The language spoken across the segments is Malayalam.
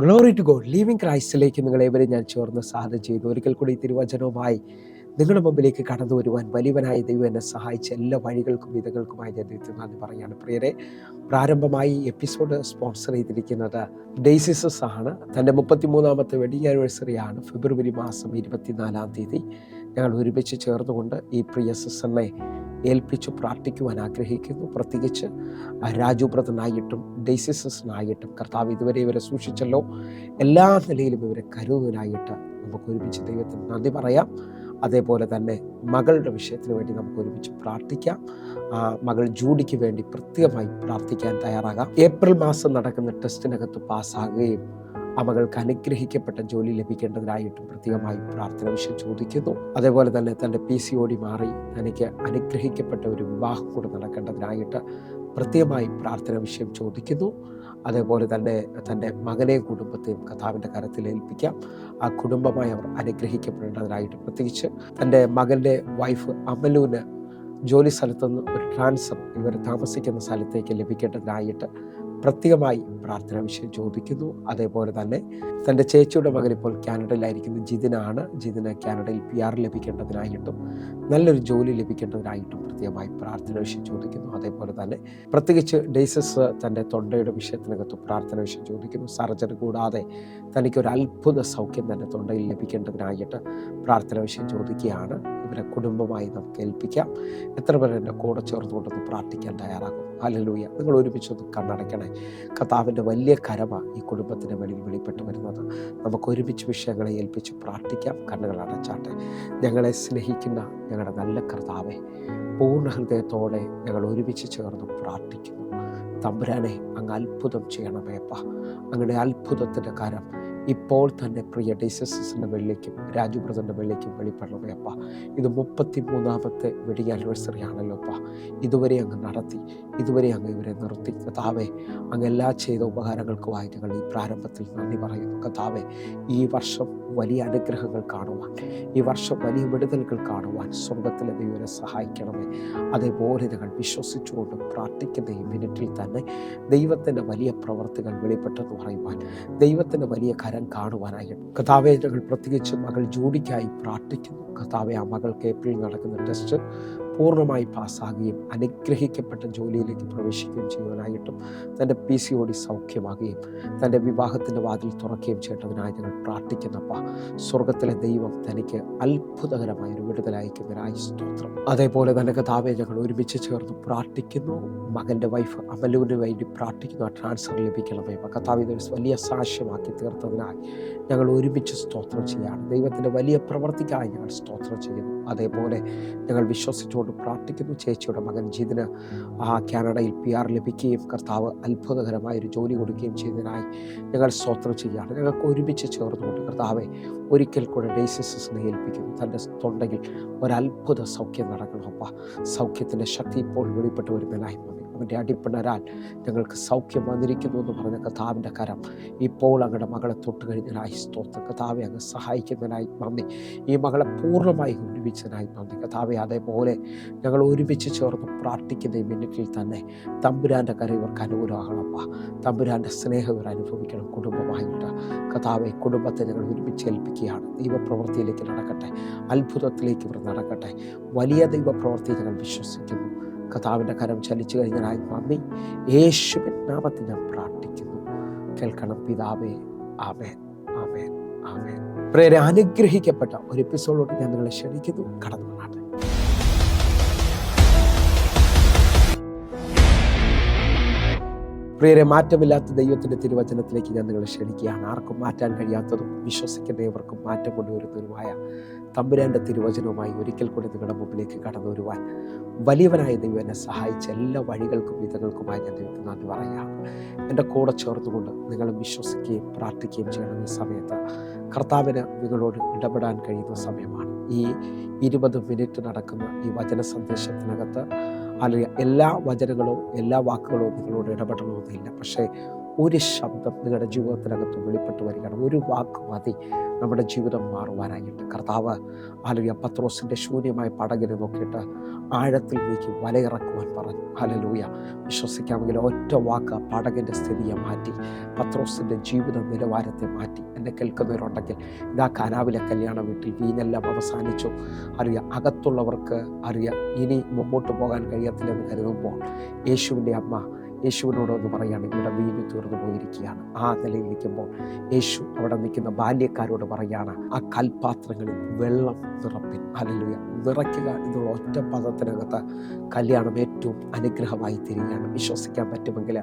Glory to God. ലിവിംഗ് ക്രൈസ്റ്റിലേക്ക് നിങ്ങളേവരെ ഞാൻ ചേർന്ന് സാധനം ചെയ്തു. ഒരിക്കൽ കൂടി തിരുവചനവുമായി നിങ്ങളുടെ മുമ്പിലേക്ക് കടന്നു വരുവാൻ വലിയവനായ ദൈവം എന്നെ സഹായിച്ച എല്ലാ വഴികൾക്കും വിധകൾക്കുമായി ഞാൻ ദൈവത്തിന് നന്ദി പറയുകയാണ്. പ്രിയരെ, പ്രാരംഭമായി എപ്പിസോഡ് സ്പോൺസർ ചെയ്തിരിക്കുന്നത് ഡെയ്സിസസ് ആണ്. തൻ്റെ 33ാമത്തെ വെഡിങ് ആനിവേഴ്സറി ആണ്. ഫെബ്രുവരി മാസം 24-ാം തീയതി ഞങ്ങൾ ഒരുമിച്ച് ചേർന്നുകൊണ്ട് ഈ പ്രിയ സിസ്റ്ററിനെ ഏൽപ്പിച്ചു പ്രാർത്ഥിക്കുവാൻ ആഗ്രഹിക്കുന്നു. പ്രത്യേകിച്ച് രാജു ബ്രദറിനായിട്ടും ഡെയ്സിസസിനായിട്ടും കർത്താവ് ഇതുവരെ ഇവരെ സൂക്ഷിച്ചല്ലോ. എല്ലാ നിലയിലും ഇവരെ കരുതുവാനായിട്ട് നമുക്ക് ഒരുമിച്ച് ദൈവത്തിന് നന്ദി പറയാം. അതേപോലെ തന്നെ മകളുടെ വിഷയത്തിന് വേണ്ടി നമുക്ക് ഒരുമിച്ച് പ്രാർത്ഥിക്കാം. മകൾ ജൂഡിക്ക് വേണ്ടി പ്രത്യേകമായി പ്രാർത്ഥിക്കാൻ തയ്യാറാകാം. ഏപ്രിൽ മാസം നടക്കുന്ന ടെസ്റ്റിനകത്ത് പാസ്സാകുകയും ആ മകൾക്ക് അനുഗ്രഹിക്കപ്പെട്ട ജോലി ലഭിക്കേണ്ടതിനായിട്ടും പ്രത്യേകമായി പ്രാർത്ഥന വിഷയം ചോദിക്കുന്നു. അതേപോലെ തന്നെ തൻ്റെ PCOD മാറി തനിക്ക് അനുഗ്രഹിക്കപ്പെട്ട ഒരു വിവാഹം കൂടെ നടക്കേണ്ടതിനായിട്ട് പ്രത്യേകമായി പ്രാർത്ഥന വിഷയം ചോദിക്കുന്നു. അതേപോലെ തന്നെ തൻ്റെ മകനെയും കുടുംബത്തെയും കർത്താവിൻ്റെ കരത്തിൽ ഏൽപ്പിക്കാം. ആ കുടുംബമായി അവർ അനുഗ്രഹിക്കപ്പെടേണ്ടതിനായിട്ട്, പ്രത്യേകിച്ച് തൻ്റെ മകൻ്റെ വൈഫ് അമലുവിന് ജോലി സ്ഥലത്തുനിന്ന് ഒരു ട്രാൻസ്ഫർ ഇവർ താമസിക്കുന്ന സ്ഥലത്തേക്ക് ലഭിക്കേണ്ടതിനായിട്ട് പ്രത്യേകമായി പ്രാർത്ഥന വിഷയം ചോദിക്കുന്നു. അതേപോലെ തന്നെ തൻ്റെ ചേച്ചിയുടെ മകൻ ഇപ്പോൾ കാനഡയിലായിരിക്കുന്ന ജിതിന് കാനഡയിൽ PR ലഭിക്കേണ്ടതിനായിട്ടും നല്ലൊരു ജോലി ലഭിക്കേണ്ടതിനായിട്ടും പ്രത്യേകമായി പ്രാർത്ഥന വിഷയം ചോദിക്കുന്നു. അതേപോലെ തന്നെ പ്രത്യേകിച്ച് ഡെയ്സസ് തൻ്റെ തൊണ്ടയുടെ വിഷയത്തിനകത്ത് പ്രാർത്ഥന വിഷയം ചോദിക്കുന്നു. സർജറി കൂടാതെ തനിക്കൊരു അത്ഭുത സൗഖ്യം തൻ്റെ തൊണ്ടയിൽ ലഭിക്കേണ്ടതിനായിട്ട് പ്രാർത്ഥന വിഷയം ചോദിക്കുകയാണ്. ഇവരെ കുടുംബമായി നമുക്ക് ഏൽപ്പിക്കാം. എത്ര പേർ എൻ്റെ കൂടെ ചേർന്നുകൊണ്ടൊന്ന് പ്രാർത്ഥിക്കാൻ തയ്യാറാകും? ഹല്ലേലൂയ. നിങ്ങൾ ഒരുമിച്ചൊന്ന് കണ്ണടയ്ക്കണേ. കർത്താവിൻ്റെ വലിയ കരമാണ് ഈ കുടുംബത്തിൻ്റെ വെളിയിൽ വെളിപ്പെട്ട് വരുന്നത്. നമുക്ക് ഒരുമിച്ച് വിഷയങ്ങളെ ഏൽപ്പിച്ച് പ്രാർത്ഥിക്കാം. കണ്ണുകൾ അടച്ചാട്ടെ. ഞങ്ങളെ സ്നേഹിക്കുന്ന ഞങ്ങളുടെ നല്ല കർത്താവെ, പൂർണ്ണ ഹൃദയത്തോടെ ഞങ്ങൾ ഒരുമിച്ച് ചേർന്ന് പ്രാർത്ഥിക്കുന്നു. തമ്പുരാനെ, അങ്ങ് അത്ഭുതം ചെയ്യണമേ അപ്പ. അങ്ങയുടെ അത്ഭുതത്തിൻ്റെ കരം ഇപ്പോൾ തന്നെ പ്രിയ ഡെയ്സിസസിൻ്റെ വെള്ളിക്കും രാജു ബ്രദറിൻ്റെ വെള്ളിക്കും വെളിപ്പെടണമേ അപ്പ. ഇത് 33ാമത്തെ വെഡിങ് ആനിവേഴ്സറി ആണല്ലോ അപ്പ. ഇതുവരെ അങ്ങ് നടത്തി, ഇതുവരെ അങ്ങ് ഇവരെ നിർത്തി. കർത്താവെ, അങ്ങ് എല്ലാ ചെയ്ത ഉപകാരങ്ങൾക്കുമായി ഞങ്ങൾ ഈ പ്രാരംഭത്തിൽ നന്ദി പറയുന്നു. കർത്താവെ, ഈ വർഷം വലിയ അനുഗ്രഹങ്ങൾ കാണുവാൻ, ഈ വർഷം വലിയ വിടുതലുകൾ കാണുവാൻ സ്വർഗത്തിലെ ദൈവനെ സഹായിക്കണമേ. അതേപോലെ ഞങ്ങൾ വിശ്വസിച്ചുകൊണ്ട് പ്രാർത്ഥിക്കുന്ന ഈ മിനിറ്റിൽ തന്നെ ദൈവത്തിൻ്റെ വലിയ പ്രവർത്തികൾ വെളിപ്പെട്ടെന്ന് പറയുവാൻ, ദൈവത്തിൻ്റെ വലിയ കരം കാണുവാനായിട്ട് കർത്താവെ, ഞങ്ങൾ പ്രത്യേകിച്ച് മകൾ ജൂഡിക്കായി പ്രാർത്ഥിക്കുന്നു. കർത്താവെ, ആ മകൾക്ക് ഏപ്രിൽ നടക്കുന്ന ടെസ്റ്റ് പൂർണ്ണമായി പാസ്സാകുകയും അനുഗ്രഹിക്കപ്പെട്ട ജോലിയിലേക്ക് പ്രവേശിക്കുകയും ചെയ്യുവാനായിട്ടും തൻ്റെ PCOD സൗഖ്യമാകുകയും തൻ്റെ വിവാഹത്തിൻ്റെ വാതിൽ തുറക്കുകയും ചെയ്യേണ്ടതിനായി ഞങ്ങൾ പ്രാർത്ഥിക്കുന്നപ്പ. സ്വർഗത്തിലെ ദൈവം തനിക്ക് അത്ഭുതകരമായ ഒരു വിടുതലയക്കുന്നതിനായി സ്തോത്രം. അതേപോലെ തന്നെ കർത്താവെ, ഞങ്ങൾ ഒരുമിച്ച് ചേർന്ന് പ്രാർത്ഥിക്കുന്നു. മകൻ്റെ വൈഫ് അമലുവിന് വേണ്ടി പ്രാർത്ഥിക്കുന്നു. ആ ട്രാൻസ്ഫർ ലഭിക്കണമേ. കർത്താവ് ഇതൊരു വലിയ സാക്ഷ്യമാക്കി തീർത്തതിനായി ഞങ്ങൾ ഒരുമിച്ച് സ്തോത്രം ചെയ്യുകയാണ്. ദൈവത്തിൻ്റെ വലിയ പ്രവർത്തിക്കായി ഞങ്ങൾ സ്തോത്രം ചെയ്യുന്നു. അതേപോലെ ഞങ്ങൾ വിശ്വസിച്ചുകൊണ്ട് പ്രാർത്ഥിക്കുന്നു. ചേച്ചിയുടെ മകൻ ജിതിന് കാനഡയിൽ PR ലഭിക്കുകയും കർത്താവ് അത്ഭുതകരമായൊരു ജോലി കൊടുക്കുകയും ചെയ്തതിനായി ഞങ്ങൾ സ്തോത്രം ചെയ്യുകയാണ്. ഞങ്ങൾക്ക് ഒരുമിച്ച് ചേർന്നുകൊണ്ട് കർത്താവെ, ഒരിക്കൽ കൂടെ ഡെയ്സിസസിനെ ഏൽപ്പിക്കുന്നു. തൻ്റെ തൊണ്ടയിൽ ഒരത്ഭുത സൗഖ്യം നടക്കണമപ്പ. സൗഖ്യത്തിൻ്റെ ശക്തി ഇപ്പോൾ വെളിപ്പെട്ട് വരുന്നതിനായി നന്ദി. അവൻ്റെ അടിപ്പിണരാൽ ഞങ്ങൾക്ക് സൗഖ്യം വന്നിരിക്കുന്നു എന്ന് പറഞ്ഞ കർത്താവിൻ്റെ കരം ഇപ്പോൾ അങ്ങയുടെ മകളെ തൊട്ട് കഴിഞ്ഞതിനായി സ്തോത്രം. കർത്താവെ, അങ്ങ് സഹായിക്കുന്നതിനായി നന്ദി. ഈ മകളെ പൂർണ്ണമായി ഒരുമിച്ചതിനായി നന്ദി കർത്താവെ. അതേപോലെ ഞങ്ങൾ ഒരുമിച്ച് ചേർന്ന് പ്രാർത്ഥിക്കുന്ന ഈ മിനിറ്റിൽ തന്നെ തമ്പുരാൻ്റെ കരം ഇവർക്ക് അനുകൂലമാകണമപ്പ. തമ്പുരാൻ്റെ സ്നേഹം ഇവർ അനുഭവിക്കണം കുടുംബമായിട്ട്. കർത്താവെ, കുടുംബത്തെ ഞങ്ങൾ ഒരുമിച്ച് ഏൽപ്പിക്കുകയാണ്. ദൈവപ്രവൃത്തിയിലേക്ക് നടക്കട്ടെ, അത്ഭുതത്തിലേക്ക് ഇവർ നടക്കട്ടെ. വലിയ ദൈവപ്രവൃത്തി ഞങ്ങൾ വിശ്വസിക്കുന്നു. കർത്താവിൻ്റെ കരം ചലിച്ചു കഴിഞ്ഞാൽ നന്ദി. യേശുവിൻ നാമത്തിൽ ഞാൻ പ്രാർത്ഥിക്കുന്നു. കേൾക്കണം പിതാവേ. ആമേൻ, ആമേൻ, ആമേൻ. പ്രിയരെ, അനുഗ്രഹിക്കപ്പെട്ട ഒരു എപ്പിസോഡിലോട്ട് ഞാൻ നിങ്ങളെ ക്ഷണിക്കുന്നു. കടന്നു വന്നാട്ടെ. പ്രിയരെ, മാറ്റമില്ലാത്ത ദൈവത്തിൻ്റെ തിരുവചനത്തിലേക്ക് ഞാൻ നിങ്ങളെ ക്ഷണിക്കുകയാണ്. ആർക്കും മാറ്റാൻ കഴിയാത്തതും വിശ്വസിക്കുന്നവർക്കും മാറ്റം കൊണ്ടുവരുന്നതുമായ തമ്പുരാൻ്റെ തിരുവചനവുമായി ഒരിക്കൽ കൂടി നിങ്ങളുടെ മുമ്പിലേക്ക് കടന്നു വരുവാൻ വലിയവനായ ദൈവം എന്നെ സഹായിച്ച എല്ലാ വഴികൾക്കും വിധങ്ങൾക്കുമായി ഞാൻ ദൈവത്തിന് നന്ദി പറയുകയാണ്. എൻ്റെ കൂടെ ചേർന്നുകൊണ്ട് നിങ്ങളും വിശ്വസിക്കുകയും പ്രാർത്ഥിക്കുകയും ചെയ്യണം. ഈ സമയത്ത് കർത്താവിന് നിങ്ങളോട് ഇടപെടാൻ കഴിയുന്ന സമയമാണ്. ഈ 20 മിനിറ്റ് നടക്കുന്ന ഈ വചന സന്ദേശത്തിനകത്ത് അല്ലെങ്കിൽ എല്ലാ വചനങ്ങളോ എല്ലാ വാക്കുകളോ നിങ്ങളോട് ഇടപെടണമെന്നില്ല. പക്ഷേ ഒരു ശബ്ദം നിങ്ങളുടെ ജീവിതത്തിനകത്ത് വെളിപ്പെട്ട് വരികയാണ്. ഒരു വാക്ക് മതി നമ്മുടെ ജീവിതം മാറുവാനായിട്ട്. കർത്താവ് ഹല്ലേലൂയ പത്രോസിൻ്റെ ശൂന്യമായ പടകിനെ നോക്കിയിട്ട് ആഴത്തിൽ നീക്കി വലയിറക്കുവാൻ പറഞ്ഞു. ഹല്ലേലൂയ. വിശ്വസിക്കാമെങ്കിൽ ഒറ്റ വാക്ക് പടകിൻ്റെ സ്ഥിതിയെ മാറ്റി, പത്രോസിൻ്റെ ജീവിത നിലവാരത്തെ മാറ്റി. എന്നെ കേൾക്കുന്നവരുണ്ടെങ്കിൽ ഇതാ കാനാവിലെ കല്യാണ വീട്ടിൽ വീഞ്ഞെല്ലാം അവസാനിച്ചു. അകത്തുള്ളവർക്ക് ഇനി മുമ്പോട്ട് പോകാൻ കഴിയത്തില്ലെന്ന് കരുതുമ്പോൾ യേശുവിൻ്റെ അമ്മ യേശുവിനോടൊന്ന് പറയുകയാണ്, ഇവിടെ വീഞ്ഞു തീർന്നു പോയിരിക്കുകയാണ്. ആ നിലയിൽ നിൽക്കുമ്പോൾ യേശു അവിടെ നിൽക്കുന്ന ബാല്യക്കാരോട് പറയുകയാണ്, ആ കൽപാത്രങ്ങളിൽ വെള്ളം നിറപ്പിൻ. ഹല്ലേലൂയ. നിറയ്ക്കുക എന്നുള്ള ഒറ്റ പദത്തിനകത്ത് കല്യാണം ഏറ്റവും അനുഗ്രഹമായി തീരുകയാണ്. വിശ്വസിക്കാൻ പറ്റുമെങ്കിൽ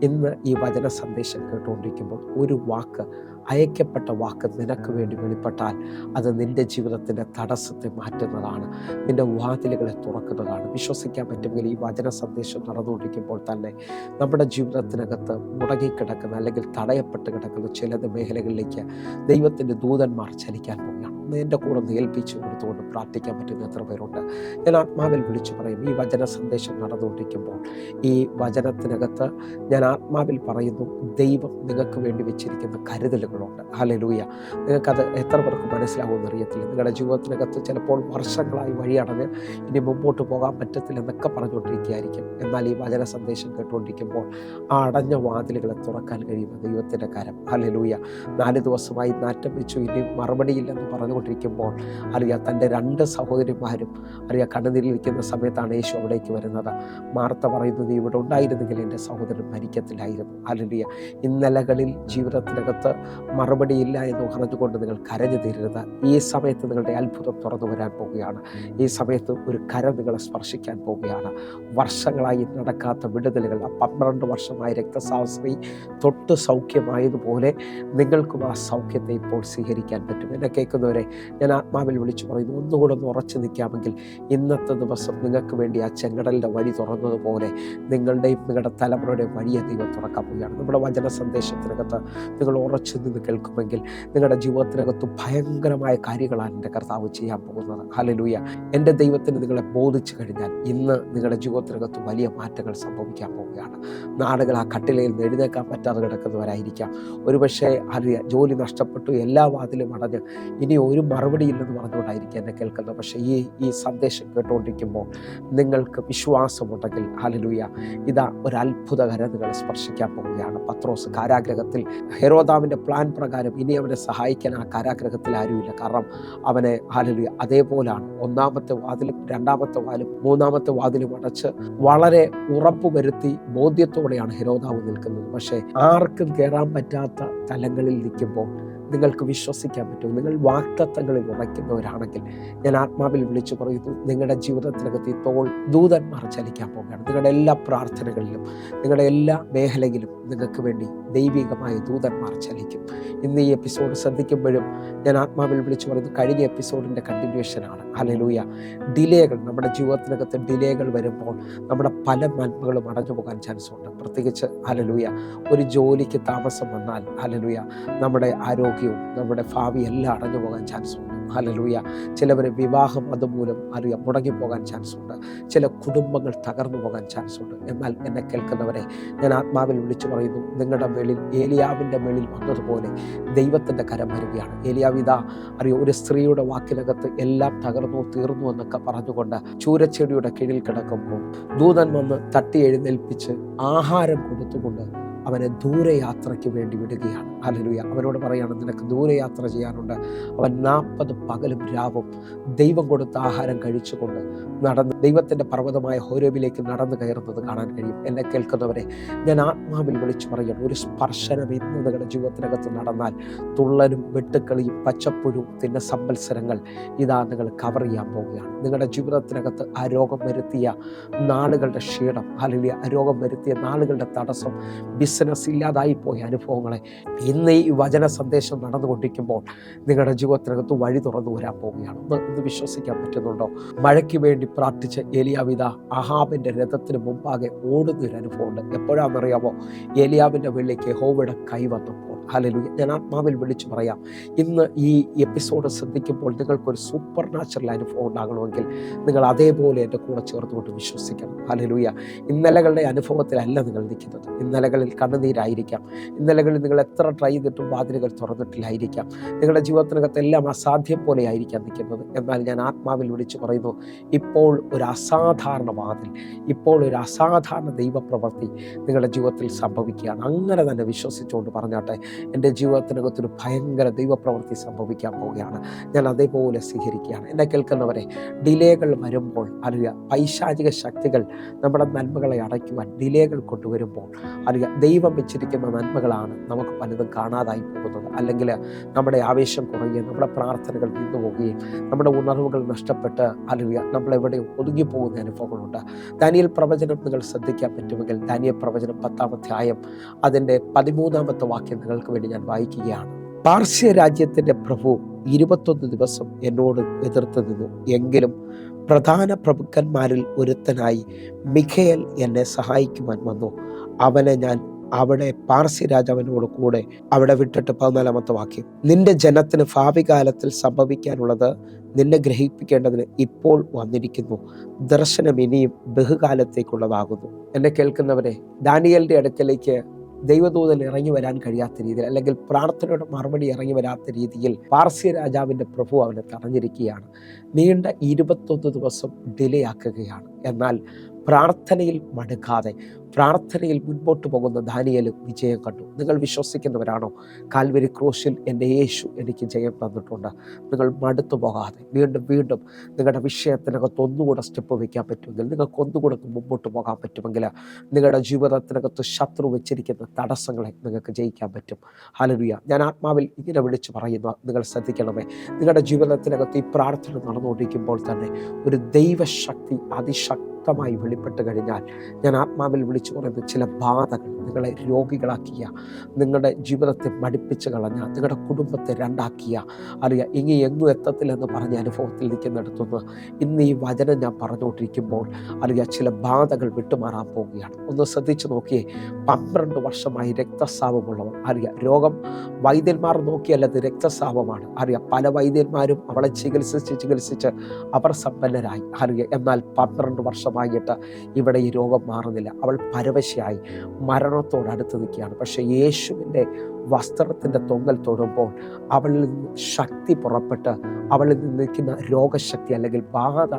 ഇന്ന് ഈ വചന സന്ദേശം കേട്ടുകൊണ്ടിരിക്കുമ്പോൾ ഒരു വാക്ക്, അയക്കപ്പെട്ട വാക്ക് നിനക്ക് വേണ്ടി വെളിപ്പെട്ടാൽ അത് നിൻ്റെ ജീവിതത്തിൻ്റെ തടസ്സത്തെ മാറ്റുന്നതാണ്, നിൻ്റെ വാതിലുകളെ തുറക്കുന്നതാണ്. വിശ്വസിക്കാൻ പറ്റുമെങ്കിൽ ഈ വചന സന്ദേശം നടന്നുകൊണ്ടിരിക്കുമ്പോൾ തന്നെ നമ്മുടെ ജീവിതത്തിനകത്ത് മുടങ്ങിക്കിടക്കുന്ന അല്ലെങ്കിൽ തടയപ്പെട്ട് കിടക്കുന്ന ചില മേഖലകളിലേക്ക് ദൈവത്തിൻ്റെ ദൂതന്മാർ ചലിക്കാൻ പോവുകയാണ്. ഒന്ന് എൻ്റെ കൂടെ ഒന്ന് ഏൽപ്പിച്ചു കൊടുത്തുകൊണ്ട് പ്രാർത്ഥിക്കാൻ പറ്റുന്ന എത്ര പേരുണ്ട്? ഞാൻ ആത്മാവിൽ വിളിച്ചു പറയും, ഈ വചന സന്ദേശം നടന്നുകൊണ്ടിരിക്കുമ്പോൾ ഈ വചനത്തിനകത്ത് ഞാൻ ആത്മാവിൽ പറയുന്നു, ദൈവം നിങ്ങൾക്ക് വേണ്ടി വെച്ചിരിക്കുന്ന കരുതലുകളുണ്ട്. ഹല്ലേലൂയ. നിങ്ങൾക്കത് എത്ര പേർക്ക് മനസ്സിലാവുമെന്ന് അറിയത്തില്ല. നിങ്ങളുടെ ജീവിതത്തിനകത്ത് ചിലപ്പോൾ വർഷങ്ങളായി വഴിയടഞ്ഞ് ഇനി മുമ്പോട്ട് പോകാൻ പറ്റത്തില്ല എന്നൊക്കെ പറഞ്ഞുകൊണ്ടിരിക്കുകയായിരിക്കും. എന്നാൽ ഈ വചന സന്ദേശം കേട്ടുകൊണ്ടിരിക്കുമ്പോൾ ആ അടഞ്ഞ വാതിലുകളെ തുറക്കാൻ കഴിയുന്ന ദൈവത്തിൻ്റെ കരം. ഹല്ലേലൂയ. 4 ദിവസമായി നാറ്റം വെച്ചു, ഇനി മറുപടിയില്ലെന്ന് പറഞ്ഞുകൊണ്ടിരിക്കുമ്പോൾ തൻ്റെ 2 സഹോദരിമാരും കണ്ണുനീരിലിരിക്കുന്ന സമയത്താണ് യേശു അവിടേക്ക് വരുന്നത്. മാർത്ത പറയുന്നത്, ഇവിടെ ഉണ്ടായിരുന്നെങ്കിൽ എൻ്റെ സഹോദരൻ മരിക്കത്തില്ലായിരുന്നു. ഹല്ലേലൂയ. ഇന്നലകളിൽ ജീവിതത്തിനകത്ത് മറുപടിയില്ല എന്ന് പറഞ്ഞുകൊണ്ട് നിങ്ങൾ കരഞ്ഞു തീരരുത്. ഈ സമയത്ത് നിങ്ങളുടെ അത്ഭുതം തുറന്നു വരാൻ പോവുകയാണ്. ഈ സമയത്ത് ഒരു കരം നിങ്ങളെ സ്പർശിക്കാൻ പോവുകയാണ്. വർഷങ്ങളായി നടക്കാത്ത വിടുതലുകൾ, 12 വർഷമായി രക്തസാസ്ത്രി തൊട്ട് സൗഖ്യമായതുപോലെ നിങ്ങൾക്കും ആ സൗഖ്യത്തെ ഇപ്പോൾ സ്വീകരിക്കാൻ പറ്റും. എന്നെ കേൾക്കുന്നവരെ ഞാൻ ആത്മാവിൽ വിളിച്ചു പറയുന്നു, ഒന്നുകൂടെ ഒന്ന് ഉറച്ചു നിൽക്കാമെങ്കിൽ ഇന്നത്തെ ദിവസം നിങ്ങൾക്ക് വേണ്ടി ആ ചെങ്കടലിൻ്റെ വഴി തുറന്നതുപോലെ നിങ്ങളുടെയും നിങ്ങളുടെ തലമുറയുടെയും വഴിയെ ദൈവം തുറക്കാൻ പോവുകയാണ്. നമ്മുടെ വചന സന്ദേശത്തിനകത്ത് നിങ്ങൾ ഉറച്ചു നിന്ന് കേൾക്കുമെങ്കിൽ നിങ്ങളുടെ ജീവിതത്തിനകത്ത് ഭയങ്കരമായ കാര്യങ്ങളാണ് എൻ്റെ കർത്താവ് ചെയ്യാൻ പോകുന്നത്. ഹല്ലേലൂയ. എൻ്റെ ദൈവത്തിന് നിങ്ങളെ ബോധിച്ചു കഴിഞ്ഞാൽ ഇന്ന് നിങ്ങളുടെ ജീവിതത്തിനകത്ത് വലിയ മാറ്റങ്ങൾ സംഭവിക്കാൻ പോവുകയാണ്. നാളുകൾ ആ കട്ടിലയിൽ നിന്ന് എഴുന്നേക്കാൻ പറ്റാതെ കിടക്കുന്നവരായിരിക്കാം. ഒരുപക്ഷെ ജോലി നഷ്ടപ്പെട്ടു, എല്ലാ വാതിലും അടഞ്ഞ് ഇനി ഒരു മറുപടിയില്ലെന്ന് പറഞ്ഞുകൊണ്ടായിരിക്കും എന്നെ കേൾക്കുന്നത്. പക്ഷേ ഈ സന്ദേശം കേട്ടുകൊണ്ടിരിക്കുമ്പോൾ നിങ്ങൾക്ക് വിശ്വാസമുണ്ടെങ്കിൽ ഹല്ലേലൂയ, ഇതാ ഒരു അത്ഭുതകരം നിങ്ങളെ സ്പർശിക്കാൻ പോവുകയാണ്. പത്രോസ് കാരാഗ്രഹത്തിൽ ഹെരോദാവിൻ്റെ പ്ലാൻ പ്രകാരം ഇനി അവനെ സഹായിക്കാൻ ആ കാരാഗ്രഹത്തിൽ ആരുമില്ല. കാരണം അവനെ ഹല്ലേലൂയ അതേപോലാണ് 1-ാമത്തെ വാതിലും 2-ാമത്തെ വാതിലും 3-ാമത്തെ വാതിലും അടച്ച് വളരെ ഉറപ്പ് വരുത്തി ബോധ്യത്തോടെയാണ് ഹെരോദാവ് നിൽക്കുന്നത്. പക്ഷേ ആർക്കും കയറാൻ പറ്റാത്ത തലങ്ങളിൽ നിൽക്കുമ്പോൾ നിങ്ങൾക്ക് വിശ്വസിക്കാൻ പറ്റും. നിങ്ങൾ വാഗ്ദത്തങ്ങളിൽ ഉറയ്ക്കുന്നവരാണെങ്കിൽ ഞാൻ ആത്മാവിൽ വിളിച്ചു പറയുന്നു, നിങ്ങളുടെ ജീവിതത്തിനകത്ത് ഇപ്പോൾ ദൂതന്മാർ ചലിക്കാൻ പോകുകയാണ്. നിങ്ങളുടെ എല്ലാ പ്രാർത്ഥനകളിലും നിങ്ങളുടെ എല്ലാ മേഖലയിലും നിങ്ങൾക്ക് വേണ്ടി ദൈവികമായ ദൂതന്മാർ ചലിക്കും. ഇന്ന് ഈ എപ്പിസോഡ് ശ്രദ്ധിക്കുമ്പോഴും ഞാൻ ആത്മാവിൽ വിളിച്ചു പറയുന്നു, കഴിഞ്ഞ എപ്പിസോഡിൻ്റെ കണ്ടിന്യൂഷനാണ്. ഹല്ലേലൂയ. ഡിലേകൾ, നമ്മുടെ ജീവിതത്തിനകത്ത് ഡിലേകൾ വരുമ്പോൾ നമ്മുടെ പല നന്മകളും അടഞ്ഞു പോകാൻ ചാൻസ് ഉണ്ട്. പ്രത്യേകിച്ച് ഹല്ലേലൂയ ഒരു ജോലിക്ക് താമസം വന്നാൽ ഹല്ലേലൂയ നമ്മുടെ ആരോഗ്യവും നമ്മുടെ ഭാവി എല്ലാം അടഞ്ഞു പോകാൻ ചാൻസ് ഉണ്ട്. ഹല്ലേലൂയ. ചിലവർ വിവാഹം അതുമൂലം മുടങ്ങിപ്പോകാൻ ചാൻസ് ഉണ്ട്. ചില കുടുംബങ്ങൾ തകർന്നു പോകാൻ ചാൻസ് ഉണ്ട്. എന്നാൽ എന്നെ കേൾക്കുന്നവരെ ഞാൻ ആത്മാവിൽ വിളിച്ചു പറയുന്നു, നിങ്ങളുടെ മേളിൽ ഏലിയാവിൻ്റെ മേളിൽ വന്നതുപോലെ ദൈവത്തിൻ്റെ കരം വരികയാണ്. ഏലിയാവ് ഇതാ ഒരു സ്ത്രീയുടെ വാക്കിനകത്ത് എല്ലാം തകർന്നു തീർന്നു എന്നൊക്കെ പറഞ്ഞുകൊണ്ട് ചൂരച്ചെടിയുടെ കീഴിൽ കിടക്കുമ്പോൾ ദൂതൻ വന്ന് തട്ടി എഴുന്നേൽപ്പിച്ച് ആഹാരം കൊടുത്തുകൊണ്ട് അവനെ ദൂരയാത്രയ്ക്ക് വേണ്ടി വിടുകയാണ്. ഹല്ലേലൂയ. അവനോട് പറയാണ്, നിനക്ക് ദൂരയാത്ര ചെയ്യാനുണ്ട്. അവൻ 40 പകലും രാവും ദൈവം കൊടുത്ത ആഹാരം കഴിച്ചുകൊണ്ട് നടന്ന് ദൈവത്തിൻ്റെ പർവ്വതമായ ഹോരേബിലേക്ക് നടന്നു കയറുന്നത് കാണാൻ കഴിയും. എന്നെ കേൾക്കുന്നവരെ ഞാൻ ആത്മാവിൽ വിളിച്ചു പറയണം, ഒരു സ്പർശനം ഇന്ന് നിങ്ങളുടെ ജീവിതത്തിനകത്ത് നടന്നാൽ തുള്ളലും വെട്ടുക്കളിയും പച്ചപ്പുഴും പിന്നെ സംവത്സരങ്ങൾ ഇതാ നിങ്ങൾ കവർ ചെയ്യാൻ പോവുകയാണ്. നിങ്ങളുടെ ജീവിതത്തിനകത്ത് ആ രോഗം വരുത്തിയ നാളുകളുടെ ക്ഷീണം, ഹല്ലേലൂയ, ആ രോഗം വരുത്തിയ നാളുകളുടെ തടസ്സം, ബിസിനസ് ഇല്ലാതായി പോയ അനുഭവങ്ങളെ ഇന്ന് ഈ വചന സന്ദേശം നടന്നുകൊണ്ടിരിക്കുമ്പോൾ നിങ്ങളുടെ ജീവിതത്തിനകത്ത് വഴി തുറന്നു വരാൻ പോവുകയാണ്. ഇന്ന് വിശ്വസിക്കാൻ പറ്റുന്നുണ്ടോ? മഴയ്ക്ക് വേണ്ടി പ്രാർത്ഥിച്ച ഏലിയാവിത അഹാബിൻ്റെ രഥത്തിന് മുമ്പാകെ ഓടുന്നൊരു അനുഭവമുണ്ട്. എപ്പോഴാണെന്നറിയാമോ? ഏലിയാവിൻ്റെ മേളിലേക്ക് യഹോവയുടെ കൈ വന്നപ്പോൾ. ഹല്ലേലൂയ. ഞാൻ ആത്മാവിൽ വിളിച്ചു പറയാം, ഇന്ന് ഈ എപ്പിസോഡ് ശ്രദ്ധിക്കുമ്പോൾ നിങ്ങൾക്കൊരു സൂപ്പർ നാച്ചുറൽ അനുഭവം ഉണ്ടാകണമെങ്കിൽ നിങ്ങൾ അതേപോലെ എൻ്റെ കൂടെ ചേർത്തുകൊണ്ട് വിശ്വസിക്കണം. ഹല്ലേലൂയ. ഇന്നലകളുടെ അനുഭവത്തിലല്ല നിങ്ങൾ നിൽക്കുന്നത്. ഇന്നലകളിൽ കണ്ണുനീരായിരിക്കാം, ഇന്നലകളിൽ നിങ്ങൾ എത്ര ട്രൈ ചെയ്തിട്ടും വാതിലുകൾ തുറന്നിട്ടില്ലായിരിക്കാം, നിങ്ങളുടെ ജീവിതത്തിനകത്തെല്ലാം അസാധ്യം പോലെ ആയിരിക്കാം നിൽക്കുന്നത്. എന്നാൽ ഞാൻ ആത്മാവിൽ വിളിച്ചു പറയുന്നു, ഇപ്പോൾ ഒരു അസാധാരണ വാതിൽ, ഇപ്പോൾ ഒരു അസാധാരണ ദൈവപ്രവൃത്തി നിങ്ങളുടെ ജീവിതത്തിൽ സംഭവിക്കുകയാണ്. അങ്ങനെ തന്നെ വിശ്വസിച്ചുകൊണ്ട് പറഞ്ഞാട്ടെ, എൻ്റെ ജീവിതത്തിനകത്തൊരു ഭയങ്കര ദൈവപ്രവൃത്തി സംഭവിക്കാൻ പോവുകയാണ്. ഞാൻ അതേപോലെ സ്വീകരിക്കുകയാണ്. എന്നെ കേൾക്കുന്നവരെ, ഡിലേകൾ വരുമ്പോൾ അറിയുക, പൈശാചിക ശക്തികൾ നമ്മുടെ നന്മകളെ അടയ്ക്കുവാൻ ഡിലേകൾ കൊണ്ടുവരുമ്പോൾ അറിയുക, ദൈവം വെച്ചിരിക്കുന്ന നന്മകളാണ് നമുക്ക് പലതും കാണാതായി പോകുന്നത്. അല്ലെങ്കിൽ നമ്മുടെ ആവേശം കുറയുകയും നമ്മുടെ പ്രാർത്ഥനകൾ നിന്നു പോവുകയും നമ്മുടെ ഉണർവുകൾ നഷ്ടപ്പെട്ട് അറിയുക, നമ്മളെവിടെയും ഒതുങ്ങിപ്പോകുന്ന അനുഭവങ്ങളുണ്ട്. ദാനിയേൽ പ്രവചനം നിങ്ങൾ ശ്രദ്ധിക്കാൻ പറ്റുമെങ്കിൽ ദാനിയേൽ പ്രവചനം 10-ാം അധ്യായം അതിൻ്റെ 13-ാമത്തെ വാക്യം നിങ്ങൾക്ക് വേണ്ടി ഞാൻ വായിക്കുകയാണ്. പാർശ്യ രാജ്യത്തിൻ്റെ പ്രഭു 21 ദിവസം എന്നോട് എതിർത്ത് നിന്നു. എങ്കിലും പ്രധാന പ്രഭുക്കന്മാരിൽ ഒരുത്തനായി മിഖയേൽ എന്നെ സഹായിക്കുവാൻ വന്നു. അവനെ ഞാൻ അവിടെ പാർസി രാജാവിനോട് കൂടെ അവിടെ വിട്ടിട്ട് 14-ാമത്തെ വാക്യം, നിന്റെ ജനത്തിന് ഭാവി കാലത്തിൽ സംഭവിക്കാനുള്ളത് നിന്നെ ഗ്രഹിപ്പിക്കേണ്ടതിന് ഇപ്പോൾ വന്നിരിക്കുന്നു. ദർശനം ഇനിയും ബഹുകാലത്തേക്കുള്ളതാകുന്നു. എന്നെ കേൾക്കുന്നവരെ, ദാനിയേലിന്റെ അടുക്കലേക്ക് ദൈവദൂതൻ ഇറങ്ങി വരാൻ കഴിയാത്ത രീതിയിൽ, അല്ലെങ്കിൽ പ്രാർത്ഥനയുടെ മറുപടി ഇറങ്ങി വരാത്ത രീതിയിൽ പാർസി രാജാവിൻ്റെ പ്രഭു അവനെ തടഞ്ഞിരിക്കുകയാണ്. നീണ്ട 21 ദിവസം ഡിലേ ആക്കുകയാണ്. എന്നാൽ പ്രാർത്ഥനയിൽ മടുക്കാതെ പ്രാർത്ഥനയിൽ മുൻപോട്ട് പോകുന്ന ദാനിയേൽ വിജയം കണ്ടു. നിങ്ങൾ വിശ്വസിക്കുന്നവരാണോ? കാൽവരി ക്രൂശിൽ എൻ്റെ യേശു എനിക്ക് ജയം തന്നിട്ടുണ്ട്. നിങ്ങൾ മടുത്തു പോകാതെ വീണ്ടും വീണ്ടും നിങ്ങളുടെ വിഷയത്തിനകത്ത് ഒന്നുകൂടെ സ്റ്റെപ്പ് വയ്ക്കാൻ പറ്റുമെങ്കിൽ, നിങ്ങൾക്ക് ഒന്നുകൂടെ മുമ്പോട്ട് പോകാൻ പറ്റുമെങ്കിൽ, നിങ്ങളുടെ ജീവിതത്തിനകത്ത് ശത്രു വെച്ചിരിക്കുന്ന തടസ്സങ്ങളെ നിങ്ങൾക്ക് ജയിക്കാൻ പറ്റും. ഹല്ലേലൂയ. ഞാൻ ആത്മാവിൽ ഇങ്ങനെ വിളിച്ചു പറയുന്നു, നിങ്ങൾ ശ്രദ്ധിക്കണമേ. നിങ്ങളുടെ ജീവിതത്തിനകത്ത് ഈ പ്രാർത്ഥന നടന്നുകൊണ്ടിരിക്കുമ്പോൾ തന്നെ ഒരു ദൈവശക്തി അതിശക്തമായി വെളിപ്പെട്ട് കഴിഞ്ഞാൽ, ഞാൻ ആത്മാവിൽ വിളിച്ചു പറയുന്നത്, ചില ബാധകൾ നിങ്ങളെ രോഗികളാക്കിയ, നിങ്ങളുടെ ജീവിതത്തെ മടിപ്പിച്ച് കളഞ്ഞ, നിങ്ങളുടെ കുടുംബത്തെ രണ്ടാക്കിയ, അറിയാം ഇനി എങ്ങും എത്തത്തില്ലെന്ന് പറഞ്ഞ അനുഭവത്തിൽ നിൽക്കുന്നിടത്തുനിന്ന് ഇന്ന് ഈ വചനം ഞാൻ പറഞ്ഞുകൊണ്ടിരിക്കുമ്പോൾ അറിയാം ചില ബാധകൾ വിട്ടുമാറാൻ പോവുകയാണ്. ഒന്ന് ശ്രദ്ധിച്ചു നോക്കിയേ. 12 വർഷമായി രക്തസ്രാവമുള്ളവർ, അറിയാം രോഗം വൈദ്യന്മാർ നോക്കിയല്ലത് രക്തസ്രാവമാണ്. അറിയാം പല വൈദ്യന്മാരും അവളെ ചികിത്സിച്ച് അവർ സമ്പന്നരായി. അറിയാം എന്നാൽ 12 വർഷമായിട്ട് ഇവിടെ ഈ രോഗം മാറുന്നില്ല. അവൾ പരവശയായി മരണത്തോടടുത്ത് നിൽക്കുകയാണ്. പക്ഷേ യേശുവിൻ്റെ വസ്ത്രത്തിൻ്റെ തൊങ്ങൽ തൊടുമ്പോൾ അവളിൽ നിന്ന് ശക്തി പുറപ്പെട്ട് അവളിൽ നിന്ന് നിൽക്കുന്ന രോഗശക്തി അല്ലെങ്കിൽ ബാധ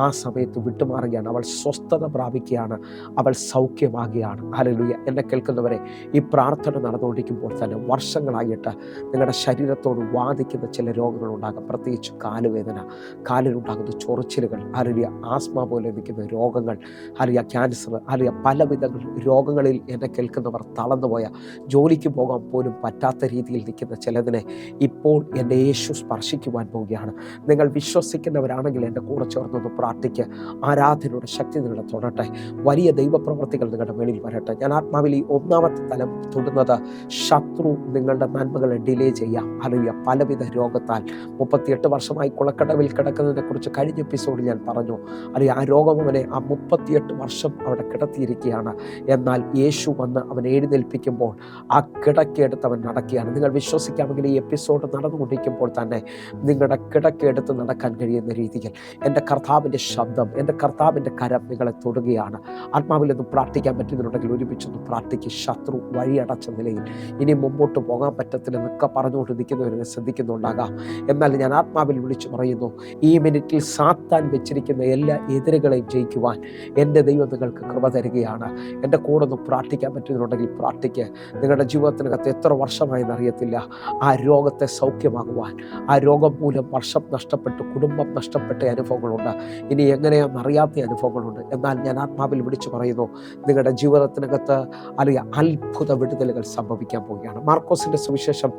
ആ സമയത്ത് വിട്ടുമാറുകയാണ്. അവൾ സ്വസ്ഥത പ്രാപിക്കുകയാണ്, അവൾ സൗഖ്യമാകുകയാണ്. ഹല്ലേലൂയ. എന്നെ കേൾക്കുന്നവരെ, ഈ പ്രാർത്ഥന നടന്നുകൊണ്ടിരിക്കുമ്പോൾ തന്നെ വർഷങ്ങളായിട്ട് നിങ്ങളുടെ ശരീരത്തോട് വാദിക്കുന്ന ചില രോഗങ്ങളുണ്ടാകും. പ്രത്യേകിച്ച് കാലുവേദന, കാലിലുണ്ടാകുന്ന ചൊറിച്ചിലുകൾ, ഹല്ലേലൂയ, ആസ്മ പോലെ നിൽക്കുന്ന രോഗങ്ങൾ, ഹല്ലേലൂയ, ക്യാൻസർ, ഹല്ലേലൂയ, പലവിധ രോഗങ്ങളിൽ എന്നെ കേൾക്കുന്നവർ തളർന്നുപോയ, ജോലിക്ക് പോകാൻ പോലും പറ്റാത്ത രീതിയിൽ നിൽക്കുന്ന ചിലതിനെ ഇപ്പോൾ എൻ്റെ യേശു സ്പർശിക്കുവാൻ പോവുകയാണ്. നിങ്ങൾ വിശ്വസിക്കുന്നവരാണെങ്കിൽ എൻ്റെ കൂടെ ചേർന്നൊന്ന് പ്രാർത്ഥിക്കുക. ആരാധനയുടെ ശക്തി നിങ്ങളെ തൊടട്ടെ. വലിയ ദൈവപ്രവൃത്തികൾ നിങ്ങളുടെ മേളിൽ വരട്ടെ. ഞാൻ ആത്മാവിൽ ഈ 1-ാമത്തെ തലം തൊടുന്നത്, ശത്രു നിങ്ങളുടെ നന്മകളെ ഡിലേ ചെയ്യാം. ഹല്ലേലൂയ. പലവിധ രോഗത്താൽ 38 വർഷമായി കുളക്കടവിൽ കിടക്കുന്നതിനെ കുറിച്ച് കഴിഞ്ഞ എപ്പിസോഡിൽ ഞാൻ പറഞ്ഞു. അല്ലെങ്കിൽ ആ രോഗം അവനെ 38 വർഷം അവിടെ കിടത്തിയിരിക്കുകയാണ്. എന്നാൽ യേശു വന്ന് അവൻ എഴുന്നേൽപ്പിക്കുമ്പോൾ ആ കിടക്കെടുത്ത് അവൻ നടക്കുകയാണ്. നിങ്ങൾ വിശ്വസിക്കാമെങ്കിൽ ഈ എപ്പിസോഡ് നടന്നുകൊണ്ടിരിക്കുമ്പോൾ തന്നെ നിങ്ങളുടെ കിടക്കെടുത്ത് നടക്കാൻ കഴിയുന്ന രീതിയിൽ എൻ്റെ കർത്താവിൻ്റെ ശബ്ദം, എൻ്റെ കർത്താവിൻ്റെ കരം നിങ്ങളെ തൊടുകയാണ്. ആത്മാവിലൊന്ന് പ്രാർത്ഥിക്കാൻ പറ്റുന്നുണ്ടെങ്കിൽ ഒരുമിച്ചൊന്ന് പ്രാർത്ഥിക്കുക. ശത്രു വഴിയടച്ച നിലയിൽ ഇനി മുമ്പോട്ട് പോകാൻ പറ്റത്തില്ലെന്നൊക്കെ പറഞ്ഞുകൊണ്ട് നിൽക്കുന്നവരെ ശ്രദ്ധിക്കുന്നുണ്ടാകാം. എന്നാൽ ഞാൻ ആത്മാവിൽ വിളിച്ചു പറയുന്നു, ഈ മിനിറ്റിൽ സാത്താൻ വെച്ചിരിക്കുന്ന എല്ലാ എതിരുകളെയും ജയിക്കുവാൻ എൻ്റെ ദൈവം നിങ്ങൾക്ക് കൃപ തരികയാണ്. എൻ്റെ കൂടെ ഒന്ന് പ്രാർത്ഥിക്കാൻ പറ്റുന്നുണ്ടെങ്കിൽ പ്രാർത്ഥിക്കുക. നിങ്ങളുടെ ജീവിതത്തിനകത്ത് എത്ര വർഷമായെന്ന് അറിയത്തില്ല, ആ രോഗത്തെ സൗഖ്യമാകുവാൻ, ആ രോഗം മൂലം വർഷം നഷ്ടപ്പെട്ട് കുടുംബം നഷ്ടപ്പെട്ട അനുഭവങ്ങളുണ്ട്, ഇനി എങ്ങനെയാണെന്ന് അറിയാത്ത അനുഭവങ്ങളുണ്ട്. എന്നാൽ ഞാൻ ആത്മാവിൽ വിളിച്ചു പറയുന്നു, നിങ്ങളുടെ ജീവിതത്തിനകത്ത് അല്ലെങ്കിൽ അത്ഭുത വിടുതലുകൾ സംഭവിക്കാൻ പോവുകയാണ്. മാർക്കോസിൻ്റെ സുവിശേഷം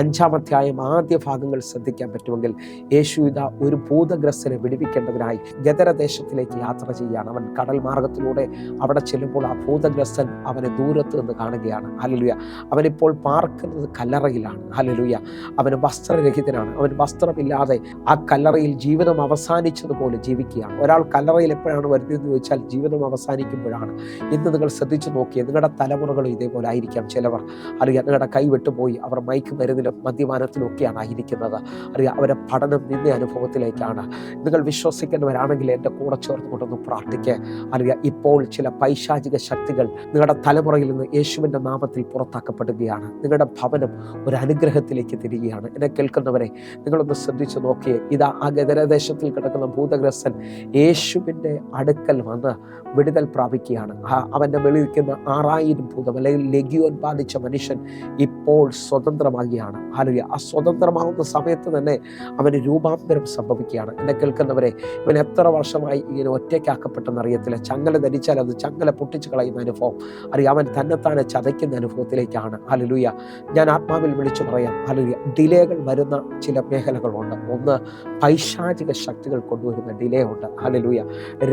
5-ാം അധ്യായം ആദ്യ ഭാഗങ്ങൾ ശ്രദ്ധിക്കാൻ പറ്റുമെങ്കിൽ, യേശു ഇതാ ഒരു ഭൂതഗ്രസ്തനെ വിടുവിക്കേണ്ടതിനായി ഗദരദേശത്തിലേക്ക് യാത്ര ചെയ്യുകയാണ്. അവൻ കടൽ മാർഗത്തിലൂടെ അവിടെ ചെല്ലുമ്പോൾ ആ ഭൂതഗ്രസ്തൻ അവനെ ദൂരത്ത് നിന്ന് കാണുകയാണ്. ഹല്ലേലൂയ. അവനിപ്പോൾ പാർക്കുന്നത് കല്ലറയിലാണ്. ഹല്ലേലൂയ. അവൻ വസ്ത്രരഹിതനാണ്. അവൻ വസ്ത്രമില്ലാതെ ആ കല്ലറയിൽ ജീവിതം അവസാനിച്ചതുപോലെ ജീവിക്കുകയാണ്. ഒരാൾ കല്ലറയിൽ എപ്പോഴാണ് വരുന്നതെന്ന് ചോദിച്ചാൽ ജീവിതം അവസാനിക്കുമ്പോഴാണ്. ഇന്ന് നിങ്ങൾ ശ്രദ്ധിച്ചു നോക്കിയേ, നിങ്ങളുടെ തലമുറകളും ഇതേപോലെ ആയിരിക്കാം. ചിലവർ അറിയാം, നിങ്ങളുടെ കൈ വിട്ടുപോയി അവർ മയക്കുമരുന്നിലും മദ്യപാനത്തിലും ഒക്കെയാണ് ആയിരിക്കുന്നത്. അറിയാം, അവരെ പഠനം നിന്ന അനുഭവത്തിലേക്കാണ്. നിങ്ങൾ വിശ്വസിക്കുന്നവരാണെങ്കിൽ എൻ്റെ കൂടെ ചേർന്നുകൊണ്ടൊന്ന് പ്രാർത്ഥിക്കുക. അറിയാം, ഇപ്പോൾ ചില പൈശാചിക ശക്തികൾ നിങ്ങളുടെ തലമുറയിൽ നിന്ന് യേശുവിൻ്റെ നാമത്തിൽ പുറത്താക്കപ്പെടുകയാണ്. നിങ്ങളുടെ ഭവനം ഒരു അനുഗ്രഹത്തിലേക്ക് തിരികെയാണ്. എന്നെ കേൾക്കുന്നവരെ നിങ്ങളൊന്ന് ശ്രദ്ധിച്ചു നോക്കിയേ. ഇതാ ആ ഗദരദേശത്തിൽ കിടക്കുന്ന ഭൂതഗ്രസ്തൻ യേശുവിൻ്റെ അടുക്കൽ വന്ന് വിടുതൽ പ്രാപിക്കുകയാണ്. അവൻ്റെ വെളിയിൽ നിൽക്കുന്ന 6000 ഭൂതം അല്ലെങ്കിൽ ലെഗിയോൻ ബാധിച്ച മനുഷ്യൻ ഇപ്പോൾ സ്വതന്ത്രമാകുകയാണ്. ഹല്ലേലൂയ. ആ സ്വതന്ത്രമാകുന്ന സമയത്ത് തന്നെ അവന് രൂപാന്തരം സംഭവിക്കുകയാണ്. എന്നെ കേൾക്കുന്നവരെ, ഇവൻ എത്ര വർഷമായി ഇങ്ങനെ ഒറ്റയ്ക്കാക്കപ്പെട്ടെന്ന് അറിയത്തില്ല. ചങ്ങല ധരിച്ചാൽ അത് ചങ്ങല പൊട്ടിച്ച് കളയുന്ന അനുഭവം. അറിയാം, അവൻ തന്നെത്താനെ ചതയ്ക്കുന്ന അനുഭവത്തിലേക്കാണ്. ഹല്ലേലൂയ. ഞാൻ ആത്മാവിൽ വിളിച്ചു പറയാം, ഹല്ലേലൂയ, ഡിലേകൾ വരുന്ന ചില മേഖലകളുണ്ട്. ഒന്ന്, പൈശാചിക ശക്തികൾ കൊണ്ടുവരുന്ന ഡിലേ ഉണ്ട്. ഹല്ലേലൂയ.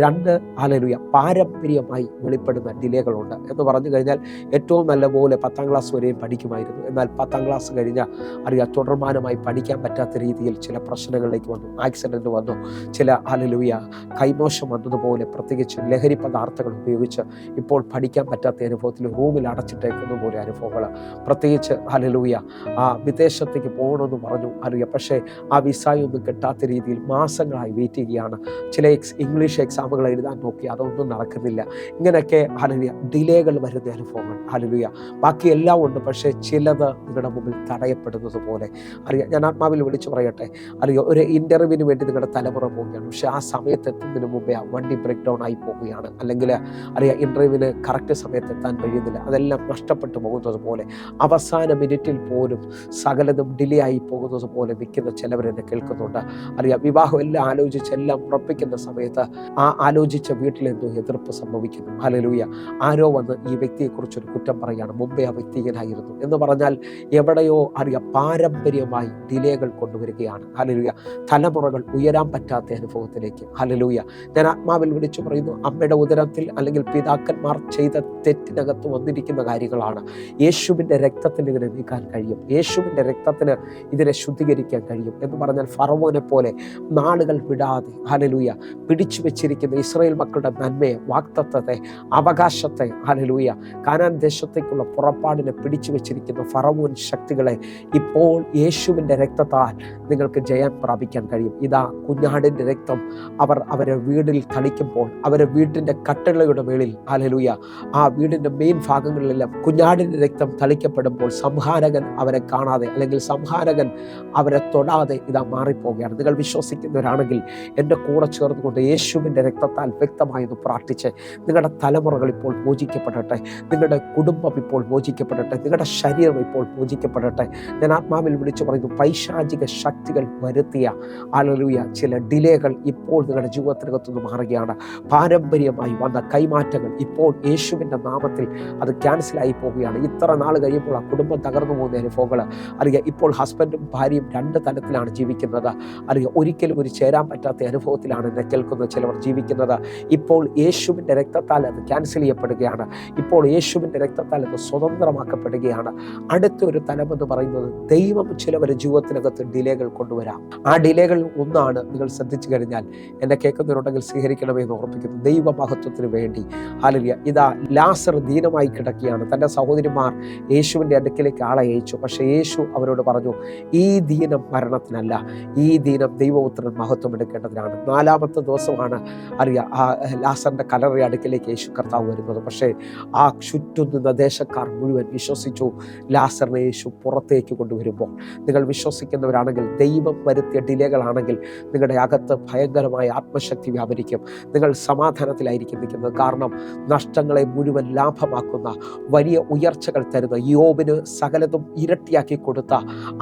2, ഹല്ലേലൂയ, പാരമ്പര്യമായി വെളിപ്പെടുന്ന ഡിലേകളുണ്ട്. എന്ന് പറഞ്ഞു കഴിഞ്ഞാൽ ഏറ്റവും നല്ലപോലെ 10ാം ക്ലാസ് വരെയും പഠിക്കുമായിരുന്നു. എന്നാൽ 10ാം ക്ലാസ് കഴിഞ്ഞാൽ അറിയാം തുടർമാനമായി പഠിക്കാൻ പറ്റാത്ത രീതിയിൽ ചില പ്രശ്നങ്ങളിലേക്ക് വന്നു. ആക്സിഡൻറ്റ് വന്നു. ചില ഹല്ലേലൂയ കൈമോശം വന്നതുപോലെ പ്രത്യേകിച്ച് ലഹരി പദാർത്ഥങ്ങൾ ഉപയോഗിച്ച് ഇപ്പോൾ പഠിക്കാൻ പറ്റാത്ത അനുഭവത്തിൽ റൂമിൽ അടച്ചിട്ടേക്കുന്ന പോലെ അനുഭവങ്ങൾ. പ്രത്യേകിച്ച് ഹല്ലേലൂയ വിദേശത്തേക്ക് പോകണമെന്ന് പറഞ്ഞു അറിയാം, പക്ഷേ ആ വിസയൊന്നും കിട്ടാത്ത രീതിയിൽ മാസങ്ങളായി വെയിറ്റ് ചെയ്യുകയാണ്. ചില ഇംഗ്ലീഷ് എക്സാമുകൾ എഴുതാൻ നോക്കി, അതൊന്നും നടക്കുന്നില്ല. ഇങ്ങനെയൊക്കെ ഹല്ലേലൂയ ഡിലേകൾ വരുന്ന അനുഭവങ്ങൾ. ഹല്ലേലൂയ. ബാക്കി എല്ലാം ഉണ്ട്, പക്ഷേ ചിലത് നിങ്ങളുടെ മുമ്പിൽ തടയപ്പെടുന്നത് പോലെ അറിയാം. ഞാൻ ആത്മാവിൽ വിളിച്ചു പറയട്ടെ, അറിയാം, ഒരു ഇൻ്റർവ്യൂവിന് വേണ്ടി നിങ്ങളുടെ തലമുറ പോവുകയാണ്. പക്ഷേ ആ സമയത്ത് എത്തുന്നതിന് മുമ്പേ ആ വണ്ടി ബ്രേക്ക് ഡൗൺ ആയി പോവുകയാണ്. അല്ലെങ്കിൽ അറിയാം, ഇൻ്റർവ്യൂവിന് കറക്റ്റ് സമയത്ത് എത്താൻ കഴിയുന്നില്ല. അതെല്ലാം നഷ്ടപ്പെട്ടു പോകുന്നത് പോലെ അവസാന മിനിറ്റിൽ പോലും സകലതും ഡിലേ ആയി പോകുന്നത് പോലെ നിൽക്കുന്ന ചിലവരെന്നെ കേൾക്കുന്നുണ്ട്. അറിയാം, വിവാഹം എല്ലാം ആലോചിച്ച് എല്ലാം ഉറപ്പിക്കുന്ന സമയത്ത് ആ ആലോചിച്ച വീട്ടിലെന്തോ എതിർപ്പ് സംഭവിക്കുന്നു. ഹല്ലേലൂയ. ആരോ വന്ന് ഈ വ്യക്തിയെക്കുറിച്ചൊരു കുറ്റം പറയുകയാണ്, മുമ്പേ ആ വ്യക്തി ഇങ്ങനായിരുന്നു എന്ന് പറഞ്ഞാൽ എവിടെയോ അറിയാം പാരമ്പര്യമായി ഡിലേകൾ കൊണ്ടുവരികയാണ്. ഹല്ലേലൂയ. തലമുറകൾ ഉയരാൻ പറ്റാത്ത അനുഭവത്തിലേക്ക്. ഹല്ലേലൂയ. ഞാൻ ആത്മാവിൽ വിളിച്ചു പറയുന്നു, അമ്മയുടെ ഉദരത്തിൽ അല്ലെങ്കിൽ പിതാക്കന്മാർ ചെയ്ത തെറ്റിനകത്ത് വന്നിരിക്കുന്ന കാര്യങ്ങളാണ്. യേശുവിൻ്റെ രക്തത്തിന് ഇതിനെ നീക്കാൻ കഴിയും. യേശുവിൻ്റെ രക്തത്തിന് ഇതിനെ ശുദ്ധീകരിക്കാൻ കഴിയും. എന്ന് പറഞ്ഞാൽ ഫറവോനെ പോലെ നാളുകൾ വിടാതെ ഹല്ലേലൂയ പിടിച്ചു വെച്ചിരിക്കുന്ന ഇസ്രായേൽ മക്കളുടെ നന്മയെ, വാഗ്ദത്തത്തെ, അവകാശത്തെ, ഹല്ലേലൂയ, കാനാൻ ദേശത്തേക്കുള്ള പുറപ്പാടിനെ പിടിച്ചു വെച്ചിരിക്കുന്ന ഫറവോൻ ശക്തികളെ ഇപ്പോൾ യേശുവിൻ്റെ രക്തത്താൽ നിങ്ങൾക്ക് ജയം പ്രാപിക്കാൻ കഴിയും. ഇതാ കുഞ്ഞാടിൻ്റെ രക്തം അവരെ വീടിൽ തളിക്കുമ്പോൾ, അവരെ വീടിൻ്റെ കട്ടളയുടെ മേളിൽ, ഹല്ലേലൂയ, ആ വീടിൻ്റെ മെയിൻ ഭാഗങ്ങളിലെല്ലാം കുഞ്ഞാടിൻ്റെ രക്തം തളിക്കപ്പെടുമ്പോൾ സംഹാരകൻ അവരെ കാണാതെ അല്ലെങ്കിൽ സംഹാരകൻ അവരെ തൊടാതെ ഇതാ മാറിപ്പോവുകയാണ്. നിങ്ങൾ വിശ്വസിക്കുന്നവരാണെങ്കിൽ എൻ്റെ കൂടെ ചേർന്നുകൊണ്ട് യേശുവിൻ്റെ രക്തത്താൽ വ്യക്തമായി ഒന്ന് പ്രാർത്ഥിച്ച് നിങ്ങളുടെ തലമുറകൾ ഇപ്പോൾ മോചിക്കപ്പെടട്ടെ, നിങ്ങളുടെ കുടുംബം ഇപ്പോൾ മോചിക്കപ്പെടട്ടെ, നിങ്ങളുടെ ശരീരം ഇപ്പോൾ മോചിക്കപ്പെടട്ടെ. ഞാൻ ആത്മാവിൽ വിളിച്ചു പറയുന്നു, പൈശാചിക ശക്തികൾ വരുത്തിയ ഹല്ലേലൂയ ചില ഡിലേകൾ ഇപ്പോൾ നിങ്ങളുടെ ജീവിതത്തിനകത്തുനിന്ന് മാറുകയാണ്. പാരമ്പര്യമായി വന്ന കൈമാറ്റങ്ങൾ ഇപ്പോൾ യേശുവിൻ്റെ നാമത്തിൽ അത് ക്യാൻസലായി പോവുകയാണ്. ഇത്ര നാൾ കഴിയുമ്പോൾ ആ കുടുംബം തകർന്നു പോകുന്ന അനുഭവങ്ങൾ അറിയാം. ഇപ്പോൾ ഹസ്ബൻഡും ഭാര്യയും 2 തലത്തിലാണ് ജീവിക്കുന്നത്. അറിയാം, ഒരിക്കലും ഒരു ചേരാൻ പറ്റാത്ത അനുഭവത്തിലാണ് എന്നെ കേൾക്കുന്ന ചിലവർ ജീവിക്കുന്നത്. ഇപ്പോൾ യേശുവിൻ്റെ രക്തത്താൽ അത് ക്യാൻസൽ ചെയ്യപ്പെടുകയാണ്. ഇപ്പോൾ യേശുവിൻ്റെ രക്തത്താൽ അത് സ്വതന്ത്രമാക്കപ്പെടുകയാണ്. അടുത്തൊരു തലമെന്ന് പറയുന്നത് ദൈവം ചിലവരുടെ ജീവിതത്തിനകത്ത് ഡിലേകൾ കൊണ്ടുവരാം. ആ ഡിലേകൾ ഒന്നാണ്, നിങ്ങൾ ശ്രദ്ധിച്ചു കഴിഞ്ഞാൽ എന്നെ കേൾക്കുന്നവരുണ്ടെങ്കിൽ സ്വീകരിക്കണമെന്ന് ഓർമ്മിക്കുന്നു, ദൈവമഹത്വത്തിന് വേണ്ടി. ഹല്ലേലൂയ. ഇതാ ലാസർ ദീനമായി കിടക്കുകയാണ്. തൻ്റെ സഹോദരിമാർ യേശുവിൻ്റെ അടുക്കിലേക്ക് ആളെ അയച്ചു. പക്ഷേ യേശു അവരോട് പറഞ്ഞു, ഈ ദീനം മരണത്തിനല്ല, ഈ ദീനം ദൈവപുത്രൻ മഹത്വം എടുക്കേണ്ടതിനാണ്. 4ാമത്തെ ദിവസമാണ് അറിയാം ആ ലാസറിൻ്റെ കല്ലറയുടെ അടുക്കിലേക്ക് യേശു കർത്താവ് വരുന്നത്. പക്ഷേ ആ ചുറ്റും നിന്ന ദേശക്കാർ മുഴുവൻ വിശ്വസിച്ചു. ലാസറിനെ യേശു പുറത്തേക്ക് കൊണ്ടുവരുമ്പോൾ നിങ്ങൾ വിശ്വസിക്കുന്നവരാണെങ്കിൽ, ദൈവം വരുത്തിയ ഡിലേകളാണെങ്കിൽ നിങ്ങളുടെ അകത്ത് ഭയങ്കരമായ ആത്മശക്തി വ്യാപരിക്കും. നിങ്ങൾ സമാധാനത്തിലായിരിക്കും നിൽക്കുന്നത്. കാരണം നഷ്ടങ്ങളെ മുഴുവൻ ലാഭമാക്കുന്ന, വലിയ ഉയർച്ചകൾ തരുന്ന, യോബിന് സകലതും ഇരട്ടിയാക്കി കൊടുത്ത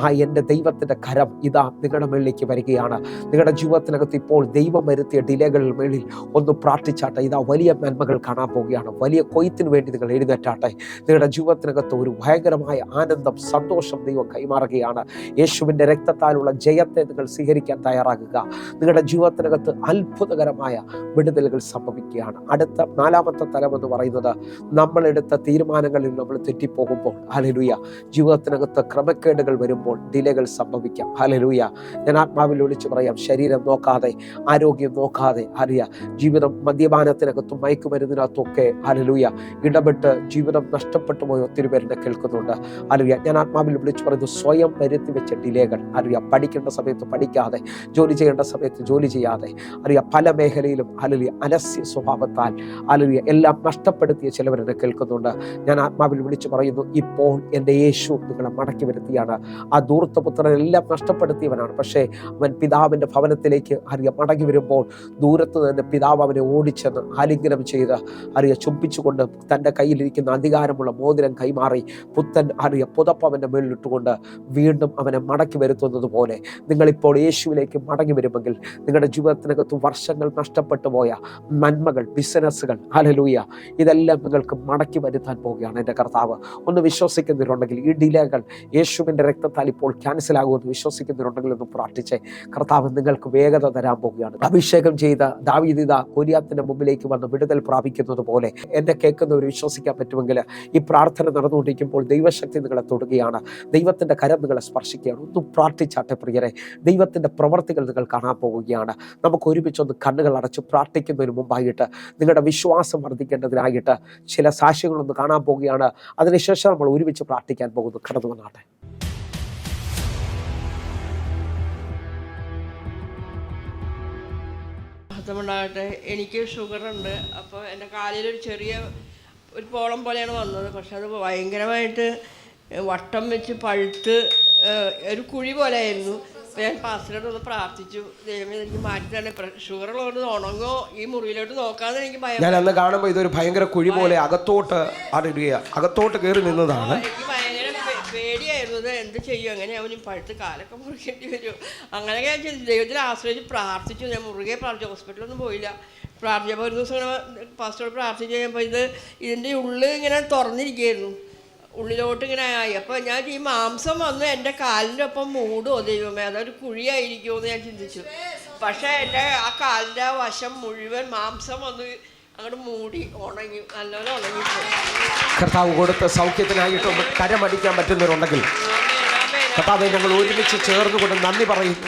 ആ എൻ്റെ ദൈവത്തിൻ്റെ കരം ഇതാ നിങ്ങളുടെ മേളിലേക്ക് വരികയാണ്. നിങ്ങളുടെ ജീവിതത്തിനകത്ത് ഇപ്പോൾ ദൈവം വരുത്തിയ ഡിലേകളിൽ മേളിൽ ഒന്ന് പ്രാർത്ഥിച്ചാട്ടെ. ഇതാ വലിയ നന്മകൾ കാണാൻ പോവുകയാണ്. വലിയ കൊയ്ത്തിന് വേണ്ടി നിങ്ങൾ എഴുന്നേറ്റാട്ടെ. നിങ്ങളുടെ ജീവിതത്തിനകത്ത് ഒരു ഭയങ്കരമായ ആനന്ദം, സന്തോഷം ദൈവം കൈമാറുകയാണ്. യേശുവിൻ്റെ രക്തത്താലുള്ള ജയത്തെ നിങ്ങൾ സ്വീകരിക്കാൻ തയ്യാറാകുക. നിങ്ങളുടെ ജീവിതത്തിനകത്ത് അത്ഭുതകരമായ വിടുതലുകൾ സംഭവിക്കുകയാണ്. അടുത്ത 4ാമത്തെ തലം എന്ന് പറയുന്നത്, നമ്മളെടുത്ത തീരുമാനങ്ങളിൽ നമ്മൾ തെറ്റിപ്പോകുമ്പോൾ, ഹല്ലേലൂയ, ഹല്ലേലൂയ. ജീവിതത്തിനകത്ത് ക്രമക്കേടുകൾ വരുമ്പോൾ ഡിലേകൾ സംഭവിക്കാം. ഹല്ലേലൂയ. ഞാൻ ആത്മാവിൽ വിളിച്ചു പറയാം, ശരീരം നോക്കാതെ, ആരോഗ്യം നോക്കാതെ, ജീവിതം മദ്യപാനത്തിനകത്തും മയക്കുമരുന്നിനകത്തൊക്കെ ഹല്ലേലൂയ ഇടപെട്ട് ജീവിതം നഷ്ടപ്പെട്ടു പോയി ഒത്തിരി പേരെന്നെ കേൾക്കുന്നുണ്ട്. ഹല്ലേലൂയ. ഞാൻ ആത്മാവിൽ വിളിച്ചു പറയുന്നു, സ്വയം വരുത്തി വെച്ച ഡിലേകൾ, പഠിക്കേണ്ട സമയത്ത് പഠിക്കാതെ, ജോലി ചെയ്യേണ്ട സമയത്ത് ജോലി ചെയ്യാതെ, പല മേഖലയിലും ഹല്ലേലൂയ അലസ്യ സ്വഭാവത്താൽ ഹല്ലേലൂയ എല്ലാം നഷ്ടപ്പെടുത്തിയ ചിലവരെന്നെ കേൾക്കുന്നുണ്ട്. ഞാൻ ആത്മാവിൽ വിളിച്ചു പറയുന്നു, ഇപ്പോൾ എൻ്റെ യേശു നിങ്ങളെ മടക്കി വരുത്തിയാണ്. ആ ധൂർത്തപുത്രൻ എല്ലാം നഷ്ടപ്പെടുത്തിയവനാണ്. പക്ഷേ അവൻ പിതാവിൻ്റെ ഭവനത്തിലേക്ക് മടങ്ങി വരുമ്പോൾ ദൂരത്ത് തന്നെ പിതാവ് അവനെ ഓടിച്ചെന്ന് ആലിംഗനം ചെയ്ത് ചുംബിച്ചുകൊണ്ട് തൻ്റെ കയ്യിലിരിക്കുന്ന അധികാരമുള്ള മോതിരം കൈമാറി പുത്തൻ പുതപ്പ് അവൻ്റെ മേളിലിട്ടുകൊണ്ട് വീണ്ടും അവനെ മടക്കി വരുത്തുന്നത് പോലെ നിങ്ങളിപ്പോൾ യേശുവിലേക്ക് മടങ്ങി വരുമെങ്കിൽ നിങ്ങളുടെ ജീവിതത്തിനകത്ത് വർഷങ്ങൾ നഷ്ടപ്പെട്ടു പോയ നന്മകൾ, ബിസിനസ്സുകൾ, ഹല്ലേലൂയ ഇതെല്ലാം നിങ്ങൾക്ക് മടക്കി വരുത്താൻ പോവുകയാണ് എൻ്റെ കർത്താവ്. ഒന്ന് വിശ്വസിക്കുന്നവരുണ്ടെങ്കിൽ ഈ ഡിലേകൾ യേശുവിൻ്റെ രക്തത്താൽ ഇപ്പോൾ ക്യാൻസൽ ആകുമെന്ന് വിശ്വസിക്കുന്നവരുണ്ടെങ്കിൽ ഒന്ന് പ്രാർത്ഥിച്ചേ. കർത്താവ് നിങ്ങൾക്ക് വേഗത തരാൻ പോവുകയാണ്. അഭിഷേകം ചെയ്ത ദാവീദ് ഗോലിയാത്തിന്റെ മുമ്പിലേക്ക് വന്ന് വിടുതൽ പ്രാപിക്കുന്നത് പോലെ എന്നെ കേൾക്കുന്നവർ വിശ്വസിക്കാൻ പറ്റുമെങ്കിൽ ഈ പ്രാർത്ഥന നടന്നുകൊണ്ടിരിക്കുമ്പോൾ ദൈവശക്തി നിങ്ങളെ തൊടുകയാണ്. ദൈവത്തിൻ്റെ കരം നിങ്ങളെ സ്പർശിക്കുകയാണ്. ഒന്ന് പ്രാർത്ഥിച്ചാട്ടെ പ്രിയരെ. ദൈവത്തിൻ്റെ പ്രവർത്തികൾ നിങ്ങൾ കാണാൻ പോവുകയാണ്. നമുക്ക് ഒരുമിച്ചൊന്ന് കണ്ണുകൾ അടച്ച് പ്രാർത്ഥിക്കുന്നതിന് മുമ്പായിട്ട് നിങ്ങളുടെ വിശ്വാസം വർദ്ധിക്കേണ്ടതിനായിട്ട് ചില സാക്ഷ്യങ്ങളൊന്ന് കാണാൻ പോവുകയാണ്. അതിനുശേഷം നമ്മൾ ഒരുമിച്ച് പ്രാർത്ഥിക്കാൻ പോകുന്നു. കടന്നു വന്നാട്ടെ. ഉണ്ടാകട്ടെ. എനിക്ക് ഷുഗറുണ്ട്. അപ്പോൾ എൻ്റെ കാലിലൊരു ചെറിയ ഒരു പോളം പോലെയാണ് വന്നത്. പക്ഷെ അത് ഭയങ്കരമായിട്ട് വട്ടം വെച്ച് പഴുത്ത് ഒരു കുഴി പോലെ ആയിരുന്നു. അപ്പോൾ ഞാൻ പാസ്റ്ററോട് ഒന്ന് പ്രാർത്ഥിച്ചു, ദൈവമേ എനിക്ക് മാറ്റി തന്നെ, ഷുഗറുള്ളതുകൊണ്ട് ഉണങ്ങോ ഈ മുറിയിലോട്ട് നോക്കാതെ എനിക്ക് ഭയം. ഞാൻ അന്ന് കാണുമ്പോൾ ഇതൊരു ഭയങ്കര കുഴി പോലെ അകത്തോട്ട് കയറി നിന്നതാണ്. എനിക്ക് ഭയങ്കര പേടിയായിരുന്നു. ഇത് എന്ത് ചെയ്യും, എങ്ങനെ അവന് പഴുത്ത് കാലൊക്കെ മുറിക്കേണ്ടി വരുമോ, അങ്ങനെയൊക്കെ ഞാൻ ചെയ്തു. ദൈവത്തിൽ ആശ്രയിച്ച് പ്രാർത്ഥിച്ചു. ഞാൻ മുറുകെ പ്രാർത്ഥിച്ചു. ഹോസ്പിറ്റലൊന്നും പോയില്ല. പ്രാർത്ഥിച്ചപ്പോൾ ഒരു ദിവസം ഇങ്ങനെ പാസ്റ്ററോട് പ്രാർത്ഥിച്ച് കഴിയുമ്പോൾ ഇതിൻ്റെ ഉള്ളിൽ ഇങ്ങനെ തുറന്നിരിക്കുകയായിരുന്നു. ഉള്ളിലോട്ട് ഇങ്ങനെ ആയി. അപ്പോൾ ഞാൻ ഈ മാംസം വന്ന് എൻ്റെ കാലിൻ്റെ ഒപ്പം മൂടുമോ ദൈവമേ, അതൊരു കുഴിയായിരിക്കുമോ എന്ന് ഞാൻ ചിന്തിച്ചു. പക്ഷേ എൻ്റെ ആ കാലിൻ്റെ ആ വശം മുഴുവൻ മാംസം വന്ന് അങ്ങോട്ട് മൂടി ഉണങ്ങി, നല്ലപോലെ ഉണങ്ങിപ്പോയി. കർത്താവ് കൊടുത്ത സൗഖ്യത്തിനായിട്ട് കരമടിക്കാൻ പറ്റുന്നവരുണ്ടെങ്കിൽ കർത്താവെ ഞങ്ങൾ ഒരുമിച്ച് ചേർന്നുകൊണ്ട് നന്ദി പറയുന്നു.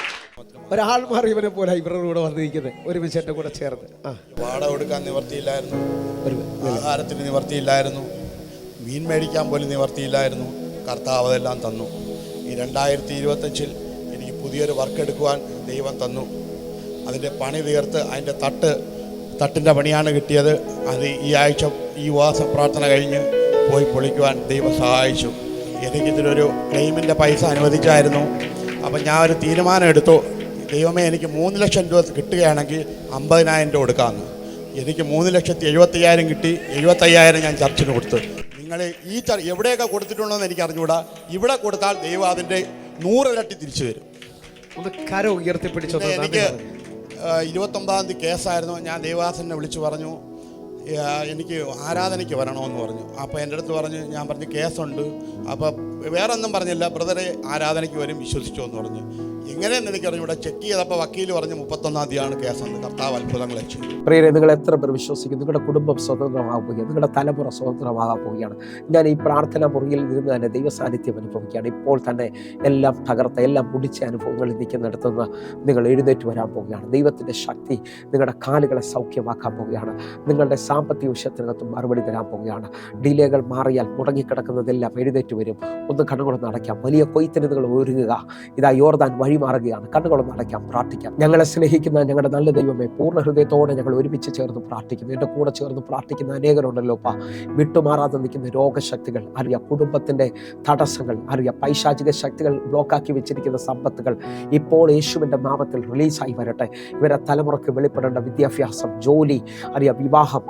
ഒരാൾ മാറി ഇവനെ പോലെ ഇവരുടെ കൂടെ വന്നിരിക്കുന്നത് ഒരുമിച്ച് എൻ്റെ കൂടെ ചേർന്ന്. വാടക കൊടുക്കാൻ നിവർത്തിയില്ലായിരുന്നു, ആഹാരത്തിന് നിവർത്തിയില്ലായിരുന്നു, മീൻ മേടിക്കാൻ പോലും നിവർത്തിയില്ലായിരുന്നു. കർത്താവ് അതെല്ലാം തന്നു. ഈ 2025 എനിക്ക് പുതിയൊരു വർക്ക് എടുക്കുവാൻ ദൈവം തന്നു. അതിൻ്റെ പണി തീർത്ത് അതിൻ്റെ തട്ടിൻ്റെ പണിയാണ് കിട്ടിയത്. അത് ഈ ആഴ്ച ഈ ഉപവാസ പ്രാർത്ഥന കഴിഞ്ഞ് പോയി പൊളിക്കുവാൻ ദൈവം സഹായിച്ചു. എനിക്കിതിലൊരു ക്ലെയിമിൻ്റെ പൈസ അനുവദിച്ചായിരുന്നു. അപ്പം ഞാൻ ഒരു തീരുമാനം എടുത്തു, ദൈവമേ എനിക്ക് 3 ലക്ഷം രൂപ കിട്ടുകയാണെങ്കിൽ 50,000 രൂപ കൊടുക്കാമെന്ന്. എനിക്ക് 3,75,000 കിട്ടി. 75,000 ഞാൻ ചർച്ചിന് കൊടുത്തു. നിങ്ങൾ ഈ എവിടെയൊക്കെ കൊടുത്തിട്ടുണ്ടോ എന്ന് എനിക്ക് അറിഞ്ഞുകൂടാ. ഇവിടെ കൊടുത്താൽ ദൈവം അതിൻ്റെ 100 ഇരട്ടി തിരിച്ചു തരും. ഒന്ന് കരം ഉയർത്തിപ്പിടിച്ചോ. എനിക്ക് 29-ാം തീയതി കേസായിരുന്നു. ഞാൻ ദേവദാസനെ വിളിച്ചു പറഞ്ഞു, എനിക്ക് ആരാധനയ്ക്ക് വരണമെന്ന് പറഞ്ഞു. അപ്പോൾ എൻ്റെ അടുത്ത് പറഞ്ഞു, ഞാൻ പറഞ്ഞു കേസുണ്ട്. അപ്പോൾ വേറെ ഒന്നും പറഞ്ഞില്ല, ബ്രദറെ ആരാധനയ്ക്ക് വരും, വിശ്വസിച്ചോ എന്ന് പറഞ്ഞു. എങ്ങനെയെന്ന് എനിക്കറിഞ്ഞു. ഇവിടെ ചെക്ക് ചെയ്തപ്പോൾ വക്കീൽ പറഞ്ഞ് 31-ാം തീയതിയാണ് കേസെന്ന്. കർത്താവ് അത്ഭുതങ്ങൾ ചെയ്തു. പ്രിയരെ, നിങ്ങൾ എത്ര പേർ വിശ്വസിക്കും നിങ്ങളുടെ കുടുംബം സ്വതന്ത്രമാകാൻ പോവുകയാണ്, നിങ്ങളുടെ തലമുറ സ്വതന്ത്രമാകാൻ പോവുകയാണ്? ഞാൻ ഈ പ്രാർത്ഥന മുറിയിൽ നിന്ന് തന്നെ ദൈവസാന്നിധ്യം അനുഭവിക്കുകയാണ്. ഇപ്പോൾ തന്നെ എല്ലാം തകർത്ത, എല്ലാം മുടിച്ച അനുഭവങ്ങളിൽ നിൽക്കുന്നിടത്തുനിന്ന് നിങ്ങൾ എഴുന്നേറ്റ് വരാൻ പോവുകയാണ്. ദൈവത്തിൻ്റെ ശക്തി നിങ്ങളുടെ കാലുകളെ സൗഖ്യമാക്കാൻ പോവുകയാണ്. നിങ്ങളുടെ സാമ്പത്തിക വിഷയത്തിനകത്ത് മറുപടി തരാൻ പോവുകയാണ്. ഡിലേകൾ മാറിയാൽ മുടങ്ങിക്കിടക്കുന്നതെല്ലാം എഴുന്നേറ്റ് വരും. ഒന്ന് കണ്ണുകളൊന്ന് അടയ്ക്കാം. വലിയ കൊയ്ത്തിന് നിങ്ങൾ ഒരുങ്ങുക. ഇതാ യോർദാൻ വഴി മാറുകയാണ്. കണ്ണുകളൊന്ന് അടയ്ക്കാം, പ്രാർത്ഥിക്കാം. ഞങ്ങളെ സ്നേഹിക്കുന്ന ഞങ്ങളുടെ നല്ല ദൈവമേ, പൂർണ്ണ ഹൃദയത്തോടെ ഞങ്ങൾ ഒരുമിച്ച് ചേർന്ന് പ്രാർത്ഥിക്കുന്നു. എൻ്റെ കൂടെ ചേർന്ന് പ്രാർത്ഥിക്കുന്ന അനേകരുണ്ടല്ലോ പാ. വിട്ടുമാറാതെ നിൽക്കുന്ന രോഗശക്തികൾ, കുടുംബത്തിൻ്റെ തടസ്സങ്ങൾ, പൈശാചിക ശക്തികൾ ബ്ലോക്കാക്കി വെച്ചിരിക്കുന്ന സമ്പത്തുകൾ ഇപ്പോൾ യേശുവിൻ്റെ നാമത്തിൽ റിലീസായി വരട്ടെ. ഇവരെ തലമുറക്ക് വെളിപ്പെടേണ്ട വിദ്യാഭ്യാസം, ജോലി, വിവാഹം,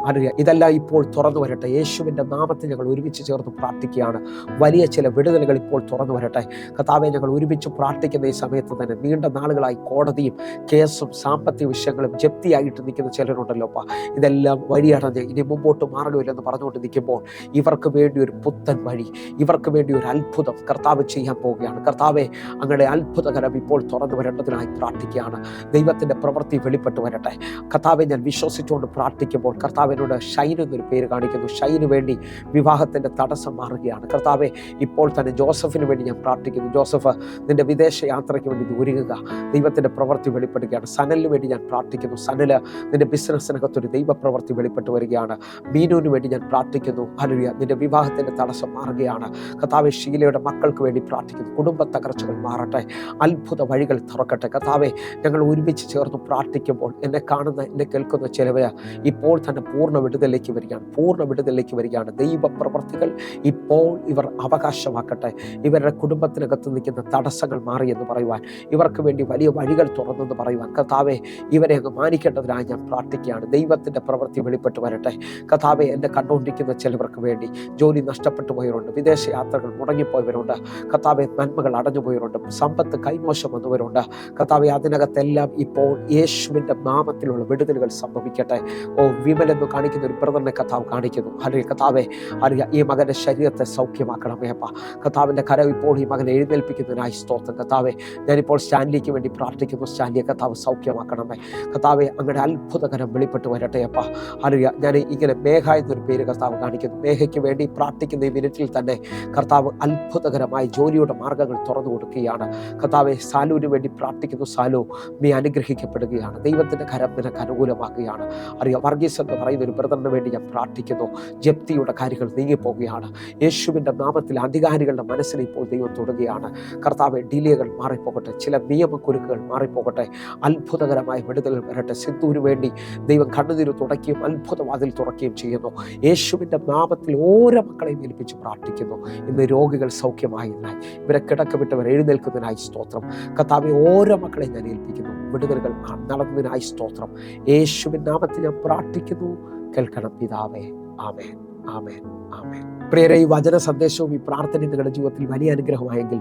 ഇതെല്ലാം ഇപ്പോൾ തുറന്നു വരട്ടെ. യേശുവിൻ്റെ നാമത്തിൽ ഞങ്ങൾ ഒരുമിച്ച് ചേർന്ന് പ്രാർത്ഥിക്കുകയാണ്. വലിയ ചില വിടുതലുകൾ ഇപ്പോൾ തുറന്നു വരട്ടെ. കർത്താവേ, ഞങ്ങൾ ഒരുമിച്ച് പ്രാർത്ഥിക്കുന്ന ഈ സമയത്ത് തന്നെ നീണ്ട നാളുകളായി കോടതിയും കേസും സാമ്പത്തിക വിഷയങ്ങളും ജപ്തിയായിട്ട് നിൽക്കുന്ന ചിലരുണ്ടല്ലോ അപ്പ. ഇതെല്ലാം വഴിയടഞ്ഞ് ഇനി മുമ്പോട്ട് മാർഗമില്ലെന്ന് പറഞ്ഞുകൊണ്ട് നിൽക്കുമ്പോൾ ഇവർക്ക് വേണ്ടി ഒരു പുത്തൻ വഴി, ഇവർക്ക് വേണ്ടി ഒരു അത്ഭുതം കർത്താവ് ചെയ്യാൻ പോവുകയാണ്. കർത്താവെ, അങ്ങയുടെ അത്ഭുതകരം ഇപ്പോൾ തുറന്നു വരേണ്ടതിനായി പ്രാർത്ഥിക്കുകയാണ്. ദൈവത്തിൻ്റെ പ്രവൃത്തി വെളിപ്പെട്ട് വരട്ടെ. കർത്താവെ, ഞാൻ വിശ്വസിച്ചുകൊണ്ട് പ്രാർത്ഥിക്കുമ്പോൾ കർത്താവിനോട് ഷൈൻ എന്നൊരു പേര് കാണിക്കുന്നു. ഷൈന് വേണ്ടി വിവാഹത്തിൻ്റെ തടസ്സം മാറുകയാണ്. കർത്താവെ, ഇപ്പോൾ തന്നെ ജോസഫിന് വേണ്ടി ഞാൻ പ്രാർത്ഥിക്കുന്നു. ജോസഫ്, നിന്റെ വിദേശ യാത്രയ്ക്ക് വേണ്ടി ഒരുങ്ങുക. ദൈവത്തിൻ്റെ പ്രവൃത്തി വെളിപ്പെടുകയാണ്. സനലിന് വേണ്ടി ഞാൻ പ്രാർത്ഥിക്കുന്നു. സനല്, നിന്റെ ബിസിനസ്സിനകത്തൊരു ദൈവപ്രവൃത്തി വെളിപ്പെട്ട് വരികയാണ്. മീനുവിന് വേണ്ടി ഞാൻ പ്രാർത്ഥിക്കുന്നു. ഹല്ലേലൂയ, നിന്റെ വിവാഹത്തിൻ്റെ തടസ്സം മാറുകയാണ്. കർത്താവെ, ഷീലയുടെ മക്കൾക്ക് വേണ്ടി പ്രാർത്ഥിക്കുന്നു. കുടുംബ തകർച്ചകൾ മാറട്ടെ, അത്ഭുത വഴികൾ തുറക്കട്ടെ. കർത്താവെ, ഞങ്ങൾ ഒരുമിച്ച് ചേർന്ന് പ്രാർത്ഥിക്കുമ്പോൾ എന്നെ കാണുന്ന, എന്നെ കേൾക്കുന്ന ചിലവര് ഇപ്പോൾ തന്നെ പൂർണ്ണ വിടുതലേക്ക് വരികയാണ്. പൂർണ്ണ വിടുതലേക്ക് വരികയാണ്. ദൈവപ്രവൃത്തികൾ ഇപ്പോൾ ഇവർ അവകാശമാക്കട്ടെ. ഇവരുടെ കുടുംബത്തിനകത്ത് നിൽക്കുന്ന തടസ്സങ്ങൾ മാറിയെന്ന് പറയുവാൻ, ഇവർക്ക് വേണ്ടി വലിയ വഴികൾ തുറന്നെന്ന് പറയുവാൻ, കർത്താവെ, ഇവരെ അങ്ങ് മാനിക്കേണ്ടതിനായി ഞാൻ പ്രാർത്ഥിക്കുകയാണ്. ദൈവത്തിൻ്റെ പ്രവൃത്തി വെളിപ്പെട്ട് വരട്ടെ. കർത്താവെ, എന്നെ കണ്ടുകൊണ്ടിരിക്കുന്ന ചിലവർക്ക് വേണ്ടി ജോലി നഷ്ടപ്പെട്ടു പോയവരുണ്ട്, വിദേശ യാത്രകൾ മുടങ്ങിപ്പോയവരുണ്ട്, കർത്താവെ, നന്മകൾ അടഞ്ഞുപോയവരുണ്ട്, സമ്പത്ത് കൈമോശം വന്നവരുണ്ട്. കർത്താവെ, അതിനകത്തെല്ലാം ഇപ്പോൾ യേശുവിൻ്റെ നാമത്തിലുള്ള വിടുതലുകൾ സംഭവിക്കട്ടെ. ഓ, വിമലെന്ന് കാണിക്കുന്ന ഒരു ബ്രദറിനെ കർത്താവ് കാണിക്കുന്നു. അല്ലെങ്കിൽ കർത്താവെ, അറിയാം, ഈ മകൻ്റെ ശരീരത്തെ സൗഖ്യമാക്കണമേ അപ്പ. കർത്താവിൻ്റെ കരം ഇപ്പോൾ ഈ മകനെ എഴുന്നേൽപ്പിക്കുന്നതിനായി സ്തോത്രം. കർത്താവെ, ഞാനിപ്പോൾ സ്റ്റാൻലിക്ക് വേണ്ടി പ്രാർത്ഥിക്കുന്നു. സ്റ്റാൻലിയെ കർത്താവ് സൗഖ്യമാക്കണമേ. കർത്താവെ, അങ്ങയുടെ അത്ഭുതകരം വെളിപ്പെട്ട് വരട്ടെ അപ്പ. അറിയാം, ഞാൻ ഇങ്ങനെ മേഘ എന്നൊരു പേര് കർത്താവ് കാണിക്കുന്നു. മേഘയ്ക്ക് വേണ്ടി പ്രാർത്ഥിക്കുന്ന ഈ മിനിറ്റിൽ തന്നെ കർത്താവ് അത്ഭുതകരമായി ജോലിയുടെ മാർഗ്ഗങ്ങൾ തുറന്നു കൊടുക്കുകയാണ്. കർത്താവെ, സാലുവിന് വേണ്ടി പ്രാർത്ഥിക്കുന്നു. സാലു, നീ അനുഗ്രഹിക്കപ്പെടുകയാണ്. ദൈവത്തിൻ്റെ കരം നിനക്ക് അനുകൂലമാക്കുകയാണ്. അറിയാം, വർഗീസ് എന്ന് പറയുന്ന ഒരു ബ്രദറിന് വേണ്ടി ഞാൻ പ്രാർത്ഥിക്കുന്നു. ജപ്തിയുടെ കാര്യങ്ങൾ നീങ്ങിപ്പോവുകയാണ്. യേശുവിൻ്റെ നാമത്തിൽ അധികാരികളുടെ മനസ്സിൽ ഇപ്പോൾ ദൈവം തൊടുകയാണ്. കർത്താവെ, ഡിലേകൾ മാറിപ്പോകട്ടെ, ചില നിയമക്കുരുക്കുകൾ മാറിപ്പോകട്ടെ, അത്ഭുതകരമായ വിടുതൽ വരട്ടെ. സിദ്ധുവിന് വേണ്ടി ദൈവം കണ്ണുനീര് തുടക്കുകയും അത്ഭുതവാതിൽ തുറക്കുകയും ചെയ്യുന്നു. യേശുവിൻ്റെ നാമത്തിൽ ഓരോ മക്കളെയും ഏൽപ്പിച്ച് പ്രാർത്ഥിക്കുന്നു. ഇന്ന് രോഗികൾ സൗഖ്യമായതിനായി, ഇവരെ കിടക്ക വിട്ടവർ എഴുന്നേൽക്കുന്നതിനായി സ്തോത്രം. കർത്താവെ, ഓരോ മക്കളെയും ഞാൻ ഏൽപ്പിക്കുന്നു. വിടുതലുകൾ നടന്നതിനായി സ്തോത്രം. യേശുവിൻ നാമത്തിൽ ഞാൻ പ്രാർത്ഥിക്കുന്നു. കേൾക്കണം പിതാവേ. ആമേൻ, ആമേൻ, ആമേൻ. പ്രിയരെ, ഈ വചന സന്ദേശവും ഈ പ്രാർത്ഥനയും നിങ്ങളുടെ ജീവിതത്തിൽ വലിയ അനുഗ്രഹമായെങ്കിൽ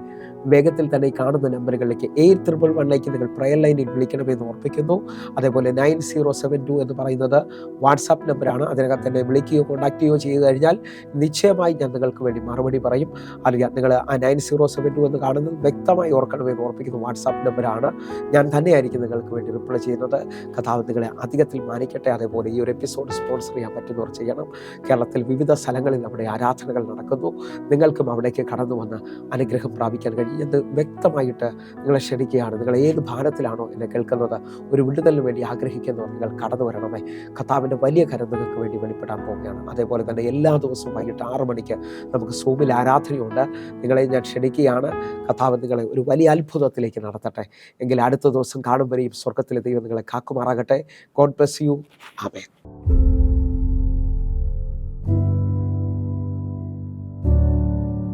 വേഗത്തിൽ തന്നെ ഈ കാണുന്ന നമ്പറുകളിലേക്ക് 8111 നിങ്ങൾ പ്രയർ ലൈനിൽ വിളിക്കണമെന്ന് ഓർപ്പിക്കുന്നു. അതേപോലെ 9072 എന്ന് പറയുന്നത് വാട്സാപ്പ് നമ്പറാണ്. അതിനകത്ത് തന്നെ വിളിക്കുകയോ കോൺടാക്ട് ചെയ്യുകയോ ചെയ്തു കഴിഞ്ഞാൽ നിശ്ചയമായി ഞാൻ നിങ്ങൾക്ക് വേണ്ടി മറുപടി പറയും. അല്ലെങ്കിൽ നിങ്ങൾ ആ 9072 എന്ന് കാണുന്നത് വ്യക്തമായി ഓർക്കണമെന്ന് ഓർപ്പിക്കുന്ന വാട്സാപ്പ് നമ്പറാണ്. ഞാൻ തന്നെയായിരിക്കും നിങ്ങൾക്ക് വേണ്ടി റിപ്ലൈ ചെയ്യുന്നത്. കർത്താവ് നിങ്ങളെ അധികത്തിൽ മാനിക്കട്ടെ. അതേപോലെ ഈ ഒരു എപ്പിസോഡ് സ്പോൺസർ ചെയ്യാൻ പറ്റുന്നവർ ചെയ്യണം. കേരളത്തിൽ വിവിധ സ്ഥലങ്ങളിൽ നമ്മുടെ ആരാധനകൾ നടക്കുന്നു. നിങ്ങൾക്കും അവിടേക്ക് കടന്നു വന്ന് അനുഗ്രഹം പ്രാപിക്കാൻ കഴിയും എന്ന് വ്യക്തമായിട്ട് നിങ്ങളെ ക്ഷണിക്കുകയാണ്. നിങ്ങൾ ഏത് ഭാരത്തിലാണോ എന്നെ കേൾക്കുന്നത്, ഒരു വിടുതലിന് വേണ്ടി ആഗ്രഹിക്കുന്നവർ നിങ്ങൾ കടന്നു വരണമേ. കർത്താവിൻ്റെ വലിയ കരം നിങ്ങൾക്ക് വേണ്ടി വെളിപ്പെടാൻ പോവുകയാണ്. അതേപോലെ തന്നെ എല്ലാ ദിവസവും വൈകിട്ട് 6 മണിക്ക് നമുക്ക് സൂമിൽ ആരാധനയുണ്ട്. നിങ്ങളെ ഞാൻ ക്ഷണിക്കുകയാണ്. കർത്താവ് നിങ്ങളെ ഒരു വലിയ അത്ഭുതത്തിലേക്ക് നടത്തട്ടെ. എങ്കിൽ അടുത്ത ദിവസം കാണും വരെയും സ്വർഗ്ഗത്തിലെ ദൈവം നിങ്ങളെ കാക്കുമാറാകട്ടെ. God bless you. ആമേൻ.